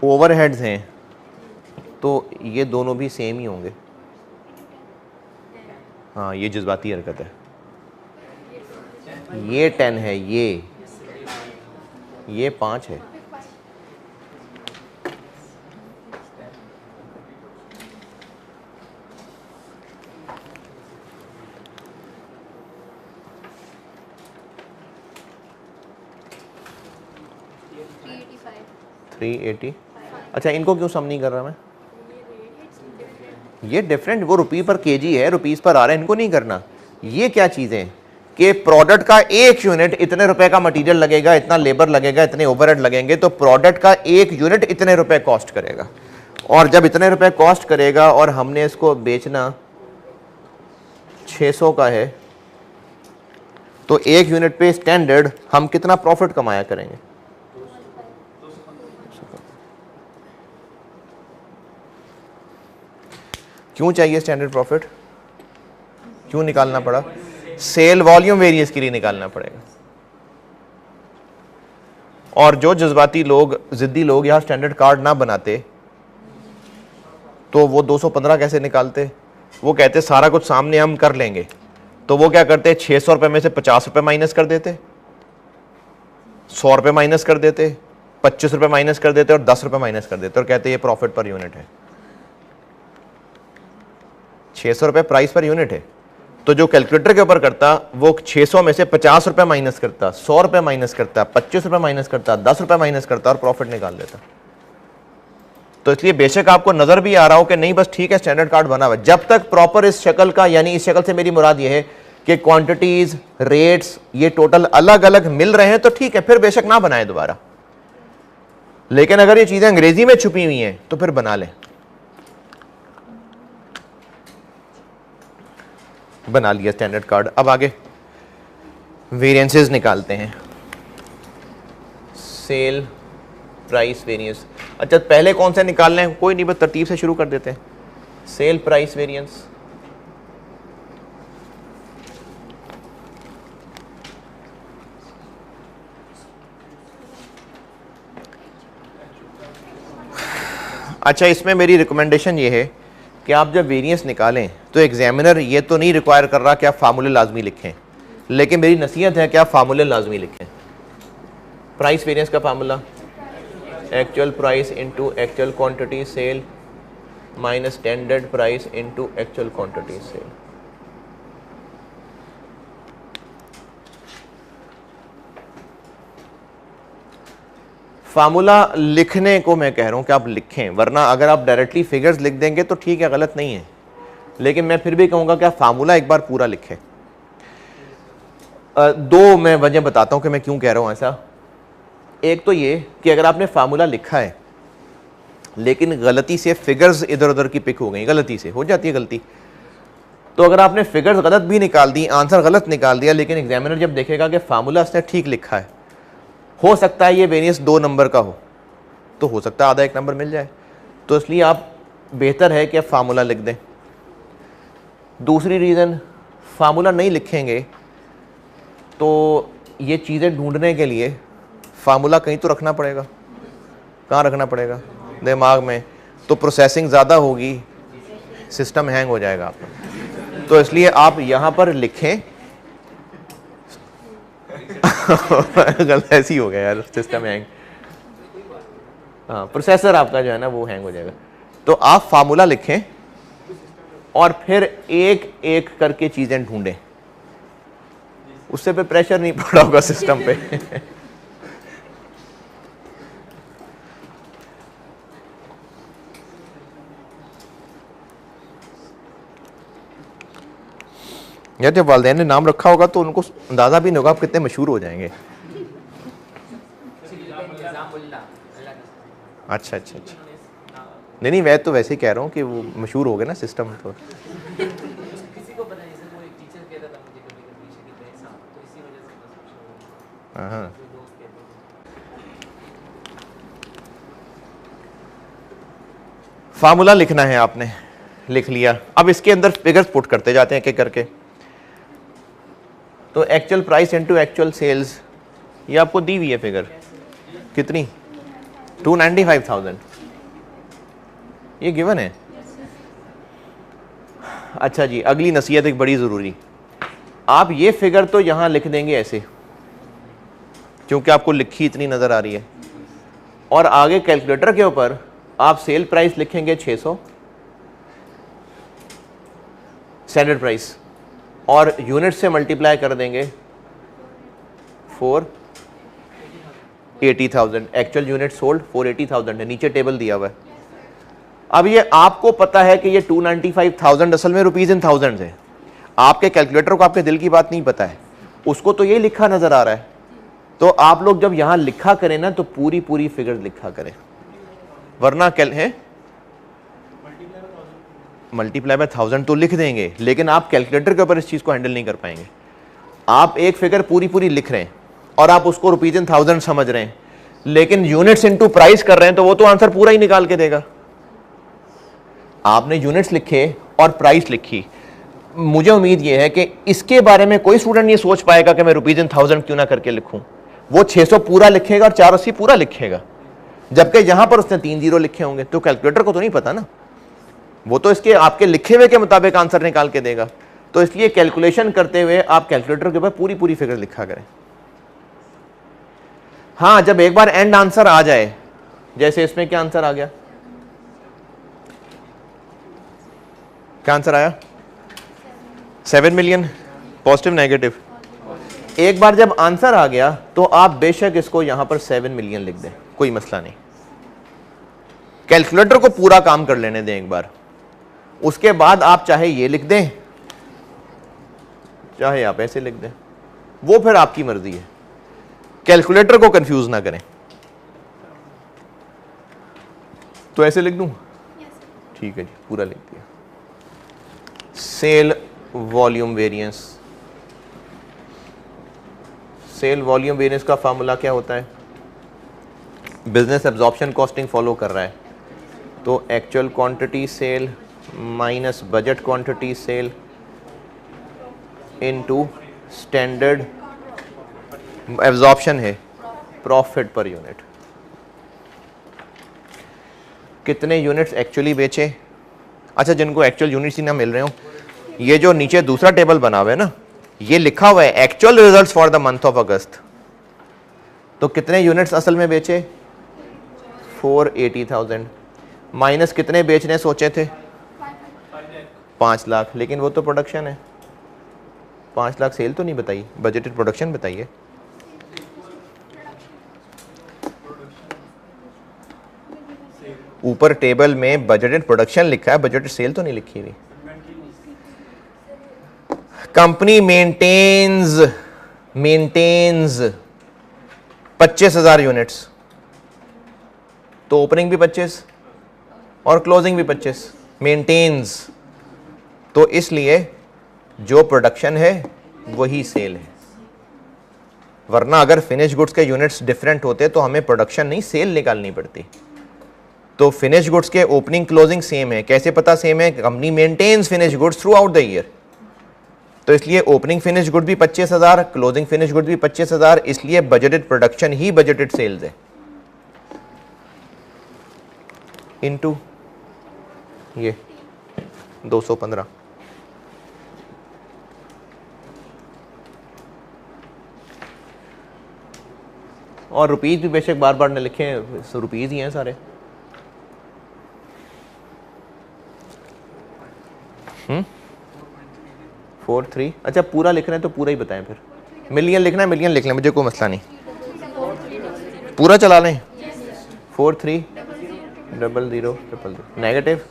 ओवरहेड्स हैं तो ये दोनों भी सेम ही होंगे। हाँ ये जज्बाती हरकत है, ये 10 है, ये 5 है। अच्छा इनको क्यों सम नहीं कर रहा मैं? ये डिफरेंट, वो रुपये पर केजी है, रुपीस पर आ रहा है, इनको नहीं करना। ये क्या चीजें कि प्रोडक्ट का 1 यूनिट इतने रुपए का मटेरियल लगेगा, इतना लेबर लगेगा, इतने ओवरहेड लगेंगे, तो प्रोडक्ट का 1 यूनिट इतने रुपए कॉस्ट करेगा। और जब इतने रुपए कॉस्ट करेगा और हमने इसको बेचना 600 का है, तो 1 यूनिट पे स्टैंडर्ड हम कितना प्रॉफिट कमाया करेंगे? क्यों चाहिए स्टैंडर्ड प्रॉफिट? क्यों निकालना पड़ा? सेल वॉल्यूम वेरिएंस के लिए निकालना पड़ेगा। और जो जज्बाती लोग, जिद्दी लोग यहां स्टैंडर्ड कार्ड ना बनाते तो वो 215 कैसे निकालते? वो कहते सारा कुछ सामने हम कर लेंगे, तो वो क्या करते? 600 रुपए में से 50 रुपए माइनस कर देते, 100 रुपए माइनस कर देते, 25 रुपए माइनस कर देते और 10 रुपए माइनस कर देते और कहते ये प्रॉफिट पर यूनिट है। 600 रुपए प्राइस पर यूनिट है, तो जो कैलकुलेटर के ऊपर करता वो 600 में से 50 रुपए माइनस करता, 100 रुपए माइनस करता, 25 रुपए माइनस करता, 10 रुपए माइनस करता और प्रॉफिट निकाल लेता। तो इसलिए बेशक आपको नजर भी आ रहा हो कि नहीं बस ठीक है स्टैंडर्ड कार्ड बना हुआ है, जब तक प्रॉपर इस शक्ल का, यानी इस शक्ल से मेरी मुराद ये है कि क्वांटिटीज, रेट्स ये टोटल अलग अलग मिल रहे हैं तो ठीक है, फिर बेशक ना बनाए दोबारा। लेकिन अगर ये चीजें अंग्रेजी में छुपी हुई हैं तो फिर बना लें। बना लिया स्टैंडर्ड कार्ड। अब आगे वेरिएंसेस निकालते हैं। सेल प्राइस वेरिएंस, अच्छा पहले कौन से निकालने हैं, कोई नहीं, बस तरतीब से शुरू कर देते हैं। सेल प्राइस वेरिएंस, अच्छा इसमें मेरी रिकमेंडेशन ये है कि आप जब वेरिएंस निकालें तो एग्जामिनर ये तो नहीं रिक्वायर कर रहा कि आप फार्मूले लाजमी लिखें, लेकिन मेरी नसीहत है कि आप फार्मूले लाजमी लिखें। प्राइस वेरिएंस का formula actual price into actual quantity sale minus standard price into actual quantity sale. Formula लिखने को मैं कह रहा हूं कि आप लिखें, वरना अगर आप डायरेक्टली फिगर्स लिख देंगे तो ठीक है, गलत नहीं है, लेकिन मैं फिर भी कहूंगा कि आप फार्मूला एक बार पूरा लिखें। दो मैं वजह बताता हूं कि मैं क्यों कह रहा हूं ऐसा। एक तो ये कि अगर आपने फार्मूला लिखा है लेकिन गलती से फिगर्स इधर उधर की पिक हो गई, गलती से हो जाती है गलती, तो अगर आपने फिगर्स गलत भी निकाल दी, आंसर गलत निकाल दिया, लेकिन एग्जामिनर जब देखेगा कि फार्मूला उसने ठीक लिखा है, हो सकता है ये वेरिएंस 2 नंबर का हो, तो हो सकता है आधा 1 नंबर मिल जाए। तो इसलिए आप बेहतर है कि आप फार्मूला लिख दें। दूसरी रीज़न, फार्मूला नहीं लिखेंगे तो ये चीज़ें ढूंढने के लिए फार्मूला कहीं तो रखना पड़ेगा। कहाँ रखना पड़ेगा? दिमाग में। तो प्रोसेसिंग ज़्यादा होगी, सिस्टम हैंग हो जाएगा आपका। तो इसलिए आप यहाँ पर लिखें गलत ऐसी हो गया यार, सिस्टम हैंग, हाँ प्रोसेसर आपका जो है ना वो हैंग हो जाएगा। तो आप फार्मूला लिखें और फिर एक एक करके चीज़ें ढूंढें, उससे पे प्रेशर नहीं पड़ा होगा सिस्टम पे। यार जब वालिदैन ने नाम रखा होगा तो उनको अंदाजा भी नहीं होगा आप कितने मशहूर हो जाएंगे। अच्छा अच्छा अच्छा, नहीं नहीं मैं तो वैसे ही कह रहा हूँ कि वो मशहूर हो गए ना सिस्टम तो। हाँ फार्मूला लिखना है आपने, लिख लिया। अब इसके अंदर फिगर्स पुट करते जाते हैं एक एक करके। तो actual price into actual sales, ये आपको दी हुई है फिगर कितनी, 295,000, ये गिवन है। अच्छा जी, अगली नसीहत एक बड़ी ज़रूरी, आप ये फिगर तो यहाँ लिख देंगे ऐसे क्योंकि आपको लिखी इतनी नज़र आ रही है, और आगे कैलकुलेटर के ऊपर आप सेल प्राइस लिखेंगे 600 स्टैंडर्ड प्राइस, और यूनिट से मल्टीप्लाई कर देंगे 480,000। एक्चुअल यूनिट सोल्ड 480,000 है, नीचे टेबल दिया हुआ है। अब ये आपको पता है कि ये 295,000 असल में रुपीज इन थाउजेंड है। आपके कैलकुलेटर को आपके दिल की बात नहीं पता है, उसको तो ये लिखा नजर आ रहा है। तो आप लोग जब यहां लिखा करें ना तो पूरी पूरी फिगर लिखा करें, वरना कैल है मल्टीप्लाई बाय 1000 तो लिख देंगे, लेकिन आप कैलकुलेटर के ऊपर इस चीज को हैंडल नहीं कर पाएंगे। आप एक फिगर पूरी पूरी लिख रहे हैं और आप उसको रुपीज इन थाउजेंड समझ रहे हैं, लेकिन यूनिट्स इनटू प्राइस कर रहे हैं तो वो तो आंसर पूरा ही निकाल के देगा। आपने यूनिट्स लिखे और प्राइस लिखी, मुझे उम्मीद ये है कि इसके बारे में कोई स्टूडेंट ये सोच पाएगा कि मैं रुपीज इन थाउजेंड क्यों ना करके लिखूं। वो 600 पूरा लिखेगा और 480 पूरा लिखेगा, जबकि यहां पर उसने 3 जीरो लिखे होंगे। तो कैलकुलेटर को तो नहीं पता ना, वो तो इसके आपके लिखे हुए के मुताबिक आंसर निकाल के देगा। तो इसलिए कैलकुलेशन करते हुए आप कैलकुलेटर के ऊपर पूरी पूरी फिगर लिखा करें। हाँ, जब एक बार एंड आंसर आ जाए, जैसे इसमें क्या आंसर आ गया, क्या आंसर आया 7 मिलियन, पॉजिटिव नेगेटिव। एक बार जब आंसर आ गया तो आप बेशक इसको यहां पर 7 मिलियन लिख दें, कोई मसला नहीं। कैलकुलेटर को पूरा काम कर लेने दें एक बार, उसके बाद आप चाहे ये लिख दें चाहे आप ऐसे लिख दें, वो फिर आपकी मर्जी है। कैलकुलेटर को कंफ्यूज ना करें। तो ऐसे लिख दूं? ठीक है जी, पूरा लिख दिया। Sale volume variance, sale volume variance का फार्मूला क्या होता है? बिजनेस एब्जॉर्प्शन कॉस्टिंग फॉलो कर रहा है, तो actual quantity sale minus budget quantity sale into standard absorption है प्रॉफिट पर यूनिट। कितने यूनिट्स एक्चुअली बेचे? अच्छा, जिनको एक्चुअल यूनिट्स ही ना मिल रहे हो, ये जो नीचे दूसरा टेबल बना हुआ है ना, ये लिखा हुआ है actual results for the month of अगस्त। तो कितने यूनिट्स असल में बेचे? 480,000 माइनस कितने बेचने सोचे थे? 5 लाख, लेकिन वो तो प्रोडक्शन है। 5 लाख सेल तो नहीं बताई, बजटेड प्रोडक्शन बताइए। ऊपर टेबल में बजटेड प्रोडक्शन लिखा है, बजटेड सेल तो नहीं लिखी हुई। कंपनी मेंटेन्स 25,000 यूनिट्स, तो ओपनिंग भी 25 और क्लोजिंग भी 25 मेंटेन्स, तो इसलिए जो प्रोडक्शन है वही सेल है। वरना अगर फिनिश गुड्स के यूनिट्स डिफरेंट होते तो हमें प्रोडक्शन नहीं सेल निकालनी पड़ती। तो फिनिश गुड्स के ओपनिंग क्लोजिंग सेम है। कैसे पता सेम है? Company maintains finish goods throughout the year, तो इसलिए ओपनिंग फिनिश गुड भी 25,000, क्लोजिंग फिनिश गुड भी 25,000, इसलिए बजटेड प्रोडक्शन ही बजटेड सेल्स है। इनटू ये 215, और रुपीज भी बेशक बार बार न लिखे, रुपीज ही हैं सारे। 43, अच्छा पूरा लिख रहे हैं तो पूरा ही बताएं, फिर मिलियन लिखना है मिलियन लिख लें, मुझे कोई मसला नहीं, पूरा चला लें। 430000 नेगेटिव,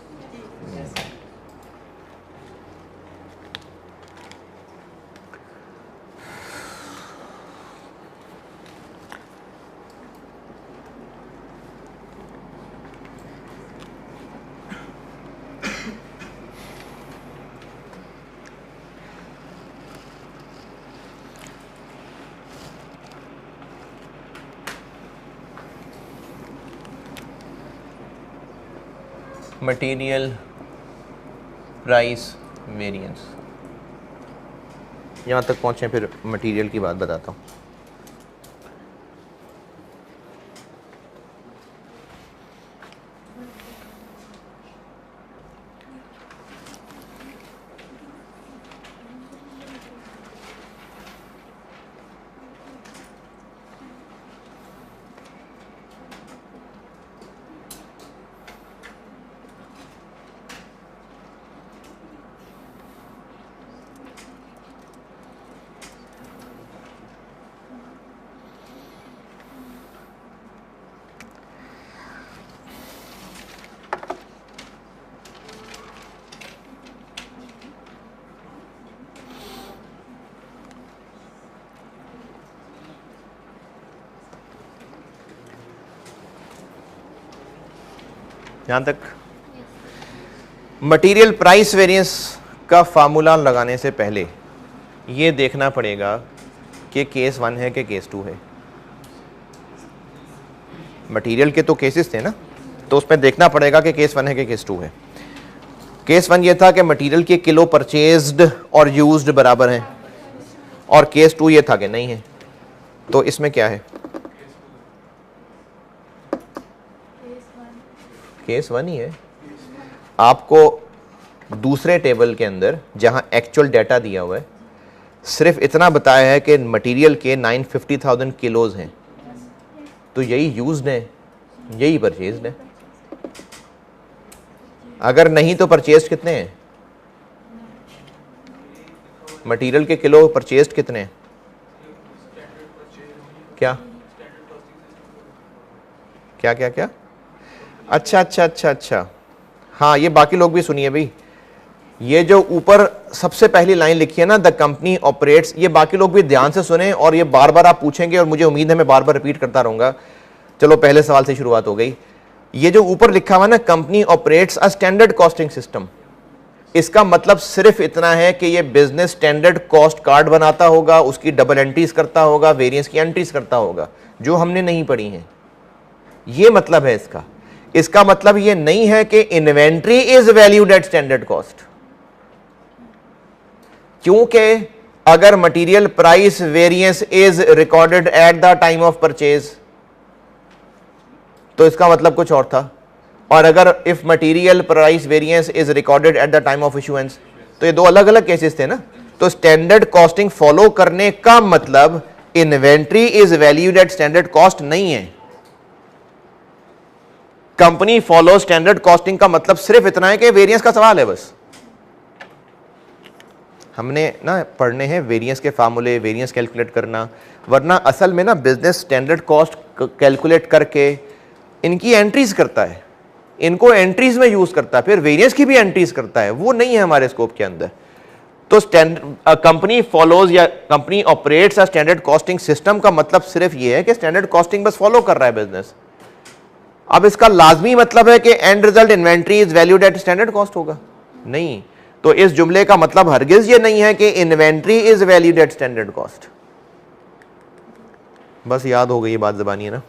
मटेरियल प्राइस वेरिएंस। यहाँ तक पहुँचे फिर मटेरियल की बात बताता हूँ। यहाँ तक मटेरियल प्राइस वेरिएंस का फार्मूला लगाने से पहले ये देखना पड़ेगा कि केस 1 है कि केस 2 है। मटेरियल के तो केसेस थे ना, तो उसमें देखना पड़ेगा कि केस 1 है कि केस 2 है। केस 1 ये था कि मटेरियल के किलो परचेज्ड और यूज्ड बराबर हैं, और केस 2 ये था कि नहीं है। तो इसमें क्या है? केस 1 ही है। आपको दूसरे टेबल के अंदर जहां एक्चुअल डाटा दिया हुआ है सिर्फ इतना बताया है कि मटेरियल के 950,000 किलोज हैं, तो यही यूज्ड है, यही परचेज्ड है। अगर नहीं तो परचेज्ड कितने हैं? मटेरियल के किलो परचेज्ड कितने हैं? क्या क्या क्या क्या? अच्छा अच्छा अच्छा अच्छा, हाँ ये बाकी लोग भी सुनिए भाई, ये जो ऊपर सबसे पहली लाइन लिखी है ना, द कंपनी ऑपरेट्स, ये बाकी लोग भी ध्यान से सुने, और ये बार बार आप पूछेंगे और मुझे उम्मीद है मैं बार बार रिपीट करता रहूंगा। चलो पहले सवाल से शुरुआत हो गई। ये जो ऊपर लिखा हुआ ना, company operates a standard costing system, इसका मतलब सिर्फ इतना है कि ये बिजनेस स्टैंडर्ड कॉस्ट कार्ड बनाता होगा, उसकी डबल एंट्रीज करता होगा, वेरिएंस की एंट्रीज करता होगा, जो हमने नहीं पढ़ी हैं। ये मतलब है इसका। इसका मतलब ये नहीं है कि inventory is valued at standard cost, क्योंकि अगर material price variance is recorded at the time of purchase तो इसका मतलब कुछ और था, और अगर if material price variance is recorded at the time of issuance, तो ये दो अलग अलग केसेस थे ना। तो स्टैंडर्ड कॉस्टिंग फॉलो करने का मतलब inventory is valued at standard cost नहीं है। कंपनी फॉलो स्टैंडर्ड कॉस्टिंग का मतलब सिर्फ इतना है कि वेरिएंस का सवाल है बस। हमने ना पढ़ने हैं वेरिएंस के फार्मूले, वेरिएंस कैलकुलेट करना, वरना असल में ना बिजनेस स्टैंडर्ड कॉस्ट कैलकुलेट करके इनकी एंट्रीज करता है, इनको एंट्रीज में यूज करता है, फिर वेरिएंस की भी एंट्रीज करता है, वो नहीं है हमारे स्कोप के अंदर। तो कंपनी फॉलोज या company operates a standard costing system का मतलब सिर्फ ये है कि स्टैंडर्ड कॉस्टिंग बस फॉलो कर रहा है बिजनेस। अब इसका लाजमी मतलब है कि and result inventory is valued at standard cost होगा? नहीं। तो इस जुमले का मतलब हरगिज ये नहीं है कि inventory is valued at standard cost. बस याद हो गई ये बात ज़बानी है ना।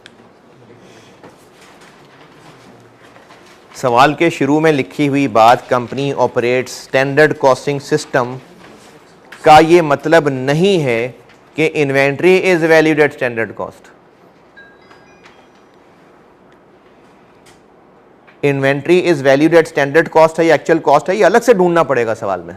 सवाल के शुरू में लिखी हुई बात company operates standard costing system का ये मतलब नहीं है कि inventory is valued at standard cost. Inventory is valued at standard cost है या एक्चुअल कॉस्ट है, ये अलग से ढूंढना पड़ेगा सवाल में।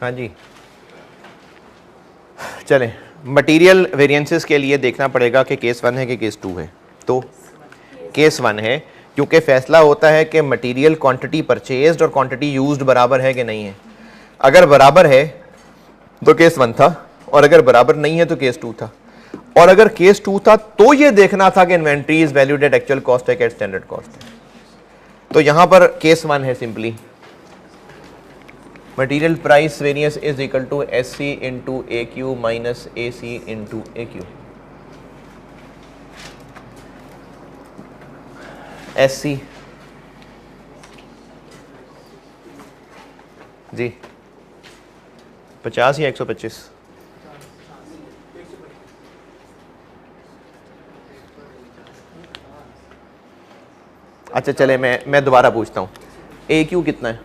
हाँ जी, चलें। मटेरियल वेरिएंसेस के लिए देखना पड़ेगा कि केस 1 है कि केस 2 है। तो केस 1 है, क्योंकि फैसला होता है कि मटेरियल क्वांटिटी परचेज्ड और क्वांटिटी यूज्ड बराबर है कि नहीं है। अगर बराबर है तो केस 1 था, और अगर बराबर नहीं है तो केस 2 था। और अगर केस 2 था तो ये देखना था कि inventory is valued at actual cost है कि स्टैंडर्ड कॉस्ट है। तो यहां पर केस 1 है simply material price variance is equal to S C into A Q minus A C into A Q. S C जी 50 या 125? अच्छा चले, मैं दोबारा पूछता हूं, ए क्यू कितना है?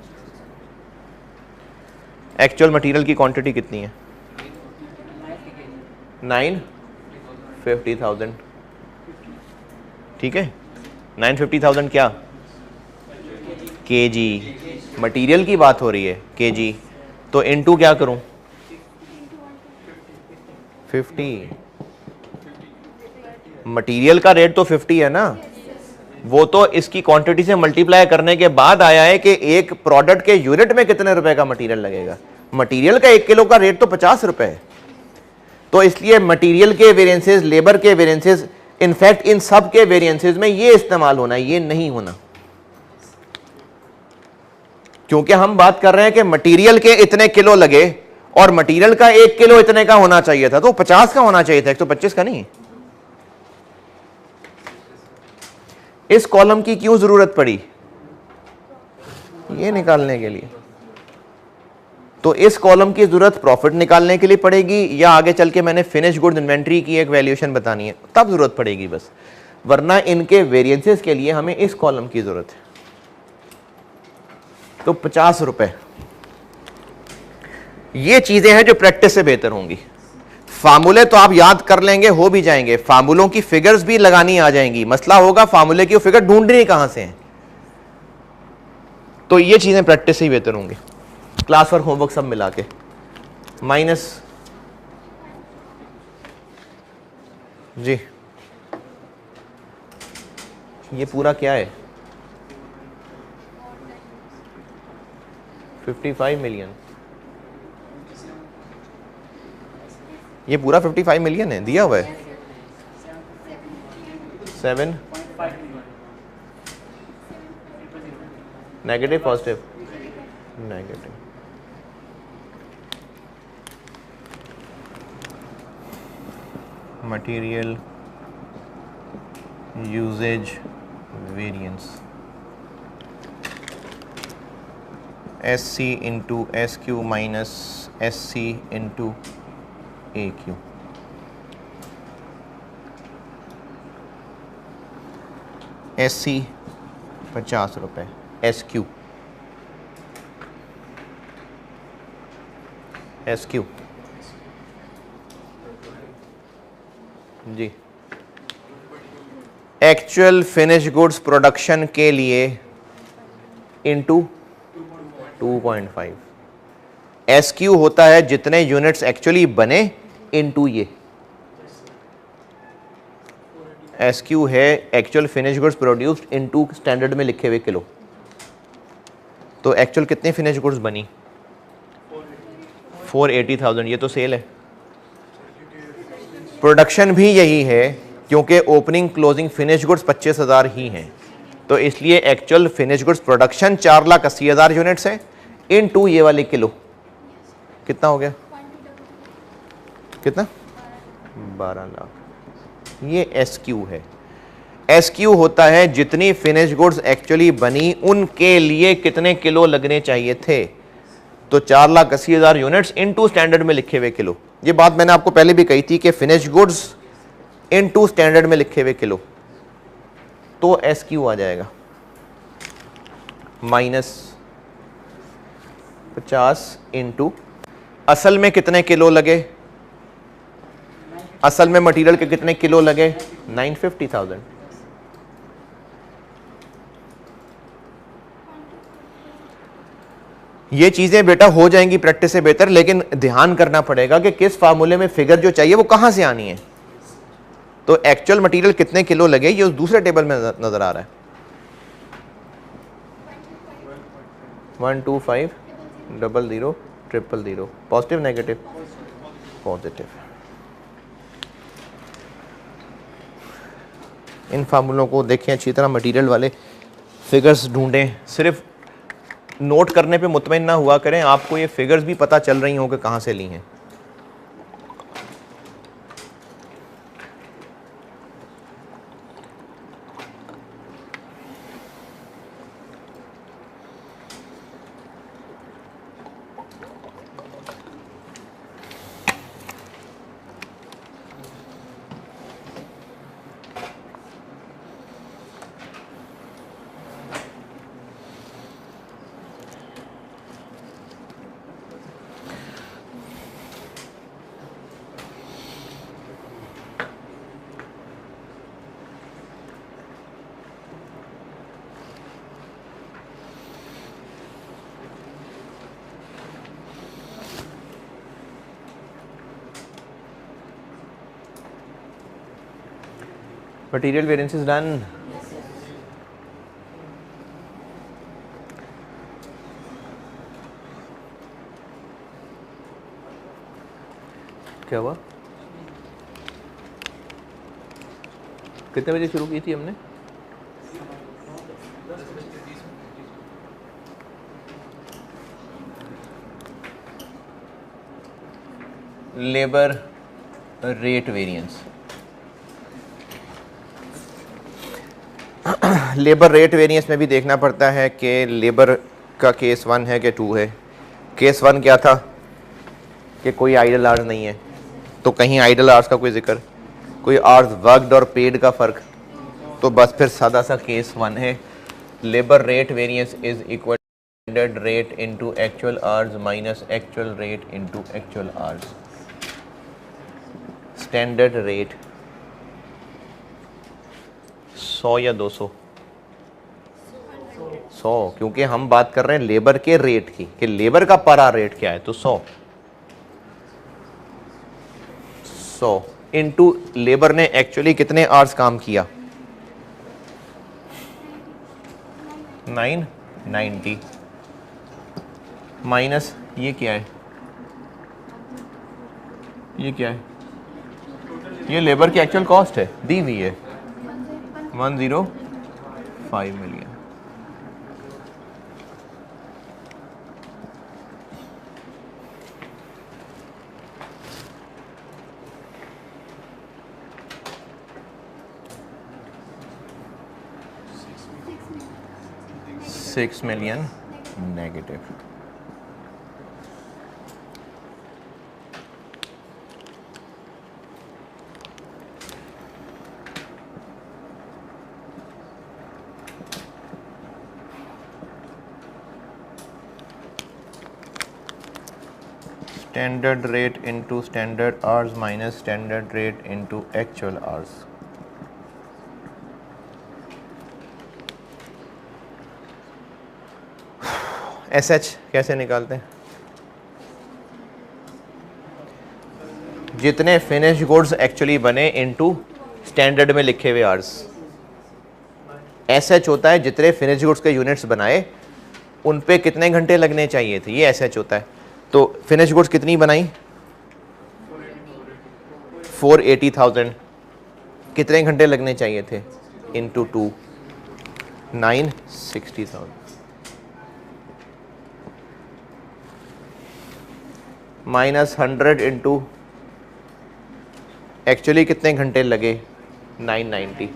एक्चुअल मटेरियल की क्वांटिटी कितनी है? 950,000। ठीक है, 950,000 क्या? केजी। मटेरियल की बात हो रही है, केजी। तो इनटू क्या करूं? 50। मटेरियल का रेट तो 50 है ना, वो तो इसकी क्वांटिटी से मल्टीप्लाई करने के बाद आया है कि एक प्रोडक्ट के यूनिट में कितने रुपए का मटेरियल लगेगा। मटेरियल का 1 किलो का रेट तो 50 रुपए है। तो इसलिए मटेरियल के वेरिएंसेस, लेबर के वेरिएंसेस, इनफैक्ट इन सब के वेरिएंसेस में ये इस्तेमाल होना है, ये नहीं होना, क्योंकि हम बात कर रहे हैं कि मटेरियल के इतने किलो लगे और मटेरियल का 1 किलो इतने का होना चाहिए था, तो 50 का होना चाहिए था, 125 का नहीं। इस कॉलम की क्यों जरूरत पड़ी? ये निकालने के लिए। तो इस कॉलम की जरूरत प्रॉफिट निकालने के लिए पड़ेगी या आगे चल के मैंने फिनिश गुड्स इन्वेंट्री की एक वैल्यूएशन बतानी है तब जरूरत पड़ेगी बस, वरना इनके वेरिएंसेस के लिए हमें इस कॉलम की जरूरत है। तो 50 रुपए, ये चीजें हैं जो प्रैक्टिस से बेहतर होंगी। फार्मूले तो आप याद कर लेंगे, हो भी जाएंगे, फार्मूलों की फिगर्स भी लगानी आ जाएंगी, मसला होगा फार्मूले की फिगर ढूंढनी कहां से है। तो ये चीजें प्रैक्टिस से ही बेहतर होंगी, क्लास वर्क होमवर्क सब मिला के। माइनस जी, ये पूरा क्या है? 55 मिलियन, ये पूरा 55 मिलियन है, दिया हुआ है 7 negative positive negative. Material usage variance SC into SQ minus SC into AQ। SC 50 रुपए, SQ जी एक्चुअल फिनिश गुड्स प्रोडक्शन के लिए इंटू 2.5। SQ होता है जितने यूनिट्स एक्चुअली बने इंटू ये, SQ है actual finish goods produced into standard में लिखे हुए किलो। तो एक्चुअल कितने फिनिश गुड्स बनी? 480,000, ये तो सेल है। प्रोडक्शन भी यही है क्योंकि ओपनिंग क्लोजिंग फिनिश गुड्स 25,000 ही हैं, तो इसलिए actual finish goods production 4,80,000 units है इनटू ये वाले किलो। कितना हो गया? कितना? 12 लाख। ये SQ है। SQ होता है जितनी फिनिश गुड्स एक्चुअली बनी उनके लिए कितने किलो लगने चाहिए थे। तो 4,80,000 यूनिट्स इनटू स्टैंडर्ड में लिखे हुए किलो। ये बात मैंने आपको पहले भी कही थी कि फिनिश गुड्स इनटू स्टैंडर्ड में लिखे हुए किलो, तो SQ आ जाएगा माइनस 50 इंटू असल में कितने किलो लगे, असल में मटेरियल के कितने किलो लगे? 950,000। ये चीजें बेटा हो जाएंगी प्रैक्टिस से बेहतर, लेकिन ध्यान करना पड़ेगा कि किस फार्मूले में फिगर जो चाहिए वो कहां से आनी है। तो एक्चुअल मटेरियल कितने किलो लगे ये उस दूसरे टेबल में नजर आ रहा है। 125000000, पॉजिटिव नेगेटिव? पॉजिटिव। इन फार्मूलों को देखें अच्छी तरह, मटेरियल वाले फिगर्स ढूंढें, सिर्फ नोट करने पे मुतमईन ना हुआ करें, आपको ये फिगर्स भी पता चल रही हों कि कहाँ से ली हैं। Material variance is done. क्या हुआ? कितने बजे शुरू की थी हमने? Labour rate variance. Labour rate variance में भी देखना पड़ता है कि लेबर का केस 1 है कि 2 है, केस 1 क्या था कि कोई आइडल आवर्स नहीं है, तो कहीं आइडल आवर्स का कोई जिक्र, कोई आवर्स वर्कड और पेड का फ़र्क, तो बस फिर सादा सा केस 1 है, labour rate variance is equal standard rate into actual hours minus actual rate into actual hours. Standard rate 100 या 200? 100, क्योंकि हम बात कर रहे हैं लेबर के रेट की कि लेबर का पर आवर रेट क्या है, तो 100 इनटू लेबर ने एक्चुअली कितने आवर्स काम किया, 990 माइनस ये क्या है, ये क्या है, ये लेबर की एक्चुअल कॉस्ट है, दी हुई है 105 million. $6 million negative. Standard rate into standard hours minus standard rate into actual hours. SH कैसे निकालते हैं, जितने फिनिश गुड्स एक्चुअली बने इनटू स्टैंडर्ड में लिखे हुए आवर्स। SH होता है जितने फिनिश गुड्स के यूनिट्स बनाए उन पे कितने घंटे लगने चाहिए थे, ये SH होता है। तो फिनिश गुड्स कितनी बनाई, 480,000, कितने घंटे लगने चाहिए थे, इनटू 2, 960,000 माइनस 100 इंटू एक्चुअली कितने घंटे लगे, 990।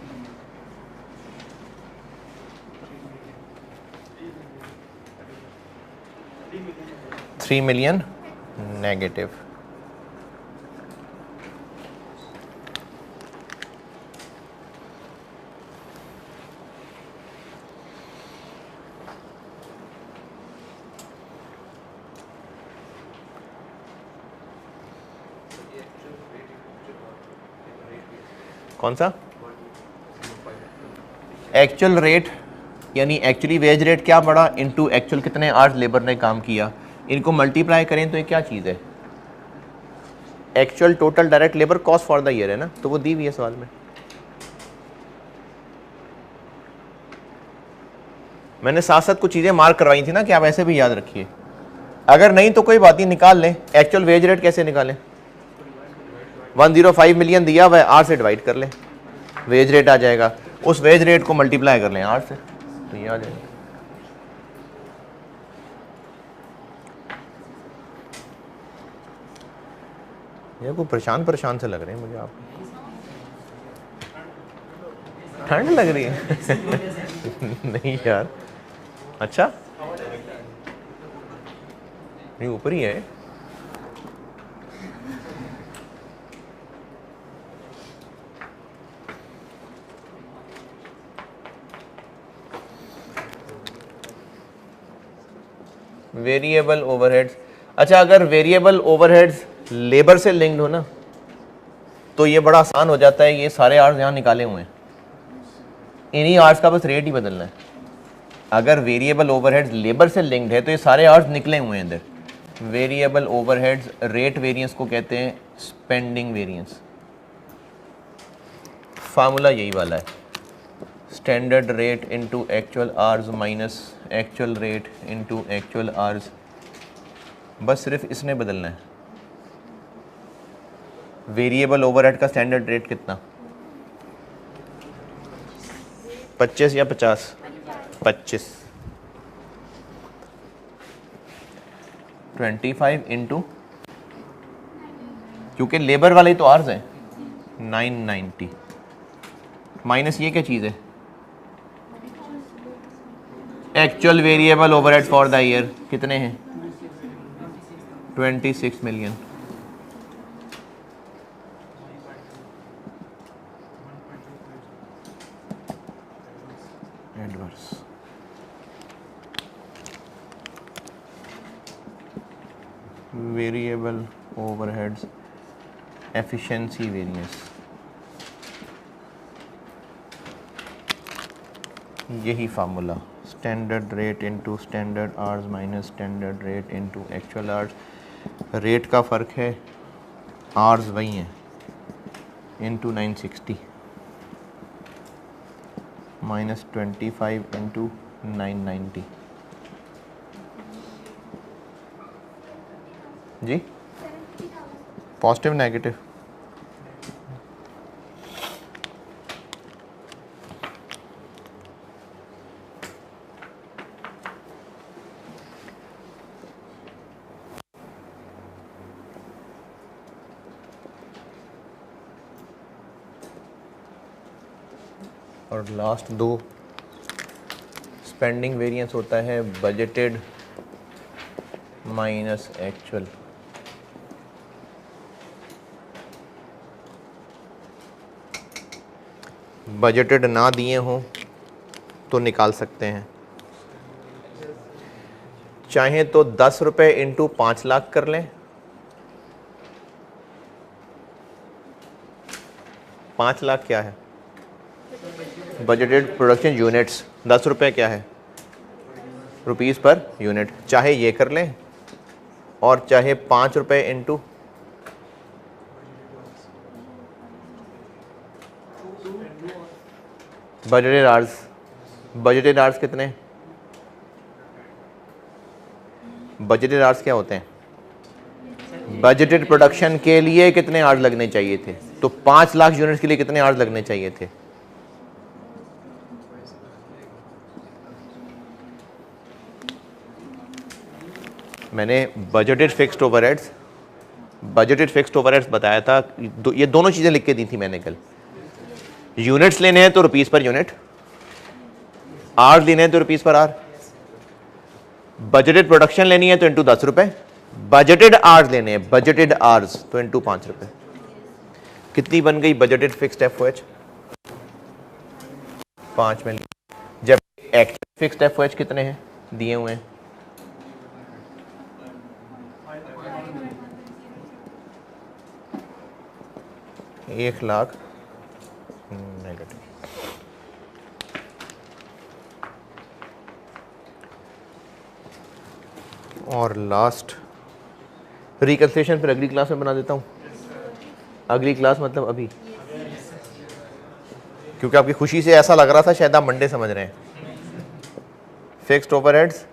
$3 million नेगेटिव। कौन सा एक्चुअल रेट, यानी एक्चुअली वेज रेट क्या पड़ा इनटू एक्चुअल कितने आवर्स लेबर ने काम किया, इनको मल्टीप्लाई करें तो ये क्या चीज़ है, actual total direct labour cost for the year है ना, तो वो दी हुई है सवाल में। मैंने साथ साथ कुछ चीज़ें मार्क करवाई थी ना कि आप ऐसे भी याद रखिए, अगर नहीं तो कोई बात नहीं, निकाल लें। एक्चुअल वेज रेट कैसे निकालें, 105 मिलियन दिया हुआ है, आर से डिवाइड कर लें, वेज रेट आ जाएगा, उस वेज रेट को मल्टीप्लाई कर लें आर से, तो ये आ जाएगा। ये को परेशान परेशान से लग रहे हैं मुझे आप, ठंड लग रही है नहीं यार, अच्छा नहीं ऊपर ही है। वेरिएबल ओवरहेड्स, अच्छा अगर वेरिएबल ओवरहेड्स लेबर से लिंक्ड हो ना तो ये बड़ा आसान हो जाता है, ये सारे आवर्स यहाँ निकाले हुए हैं, इन्हीं आवर्स का बस रेट ही बदलना है। अगर वेरिएबल ओवरहेड्स लेबर से लिंक्ड है तो ये सारे आवर्स निकले हुए हैं इधर। वेरिएबल ओवरहेड्स रेट वेरिएंस को कहते हैं स्पेंडिंग वेरिएंस, फार्मूला यही वाला है, standard rate into actual hours minus actual rate into actual hours, बस सिर्फ इसने बदलना है। वेरिएबल ओवरहेड का स्टैंडर्ड रेट कितना, 25 या 50, 25, 25 इंटू, क्योंकि लेबर वाले तो आर्स हैं, 990 माइनस ये क्या चीज़ है, actual variable overhead for the year कितने हैं, 26 million. Adverse variable overheads efficiency variance, यही formula standard rate into standard hours minus standard rate into actual hours. Rate का फ़र्क है, आवर्स वही हैं, इनटू 960 माइनस 25 इंटू 990। जी पॉजिटिव नेगेटिव, और लास्ट दो स्पेंडिंग वेरिएंस होता है बजटेड माइनस एक्चुअल। बजटेड ना दिए हों तो निकाल सकते हैं, चाहें तो 10 रुपये इंटू 5 लाख कर लें। 5 लाख क्या है? Budgeted production units. 10 रुपये क्या है? Rupees per unit. चाहे ये कर लें और चाहे 5 रुपये into budgeted hours. Budgeted hours कितने? बजटेड आवर्स क्या होते हैं? बजटेड प्रोडक्शन के लिए कितने आवर्स लगने चाहिए थे? तो 5 लाख यूनिट्स के लिए कितने आवर्स लगने चाहिए थे? मैंने बजटेड फिक्स्ड ओवरहेड्स बताया था। ये दोनों चीज़ें लिख के दी थी मैंने कल। यूनिट्स लेने हैं तो रुपीस पर यूनिट, आवर्स लेने हैं तो rupees per hour. Budgeted production लेनी है तो इंटू 10 रुपये। बजटेड आवर्स लेने हैं, बजटेड आवर्स, तो इंटू 5 रुपये। कितनी बन गई बजटेड फिक्स्ड एफओएच? 5 मिलियन। जब एक्चुअल फिक्स्ड एफओएच कितने हैं दिए हुए हैं? 1 लाख नेगेटिव। और लास्ट रिकन्सिलिएशन फिर अगली क्लास में बना देता हूँ। अगली क्लास मतलब अभी, क्योंकि आपकी खुशी से ऐसा लग रहा था शायद आप मंडे समझ रहे हैं। Fixed overheads,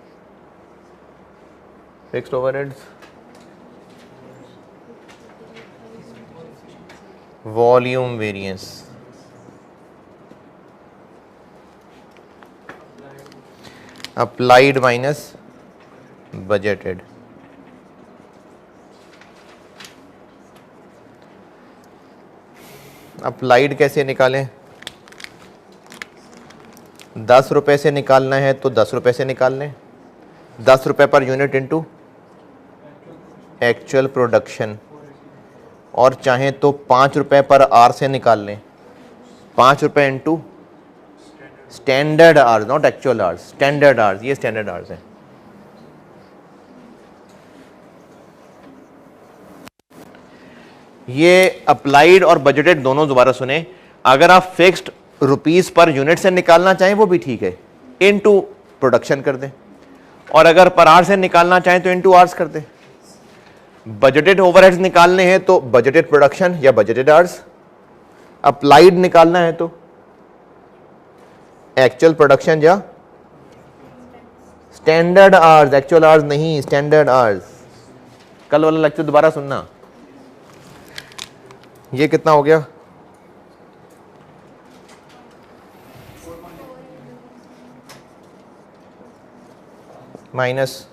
volume variance, applied minus budgeted. Applied कैसे निकालें? 10 रुपये से निकालना है तो 10 रुपये से निकाल लें। 10 रुपये per unit into actual production, और चाहें तो 5 रुपये पर आर से निकाल लें। 5 रुपये into standard hours, not actual hours, standard hours. ये स्टैंडर्ड आवर्स है। ये अप्लाइड और बजटेड दोनों दोबारा सुने। अगर आप फिक्स्ड रुपीस पर यूनिट से निकालना चाहें वो भी ठीक है, इनटू प्रोडक्शन कर दें, और अगर पर आवर से निकालना चाहें तो इनटू आवर्स कर दें। बजटेड ओवरहेड्स निकालने हैं तो बजटेड प्रोडक्शन या बजटेड आवर्स। अप्लाइड निकालना है तो एक्चुअल प्रोडक्शन या स्टैंडर्ड आवर्स। एक्चुअल आवर्स नहीं, स्टैंडर्ड आवर्स। कल वाला लेक्चर दोबारा सुनना। ये कितना हो गया? Minus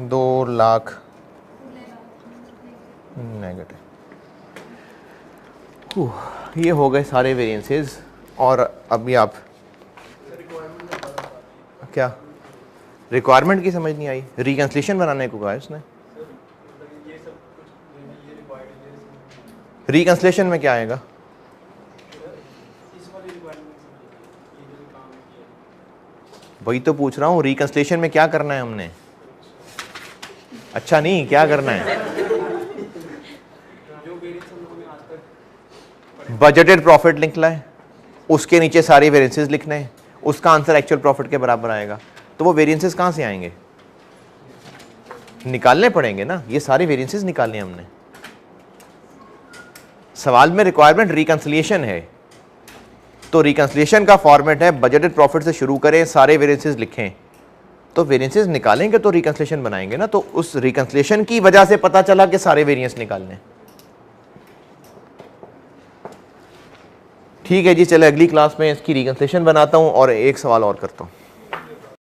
$2 lakh negative. ये हो गए सारे वेरिएंसेस। और अभी आप क्या रिक्वायरमेंट की समझ नहीं आई? रिकंसिलिएशन बनाने को कहा है उसने। रिकंसिलिएशन में क्या आएगा? वही तो पूछ रहा हूँ, रिकंसिलिएशन में क्या करना है हमने? अच्छा नहीं, क्या करना है? बजटेड प्रॉफिट निकला है, उसके नीचे सारे वेरिएंसेस लिखने हैं, उसका आंसर एक्चुअल प्रॉफिट के बराबर आएगा। तो वो वेरिएंसेस कहाँ से आएंगे? निकालने पड़ेंगे ना, ये सारे वेरिएंसेस निकालने हैं हमने। सवाल में रिक्वायरमेंट रिकंसिलिएशन है, तो रिकंसिलिएशन का फॉर्मेट है बजटेड प्रॉफिट से शुरू करें, सारे वेरिएंसेस लिखें, तो वेरिएंसेस निकालेंगे तो रिकंसिलिएशन बनाएंगे ना। तो उस रिकंसिलिएशन की वजह से पता चला कि सारे वेरिएंस निकालने। ठीक है जी, चले अगली क्लास में इसकी रिकंसिलिएशन बनाता हूं और एक सवाल और करता हूं।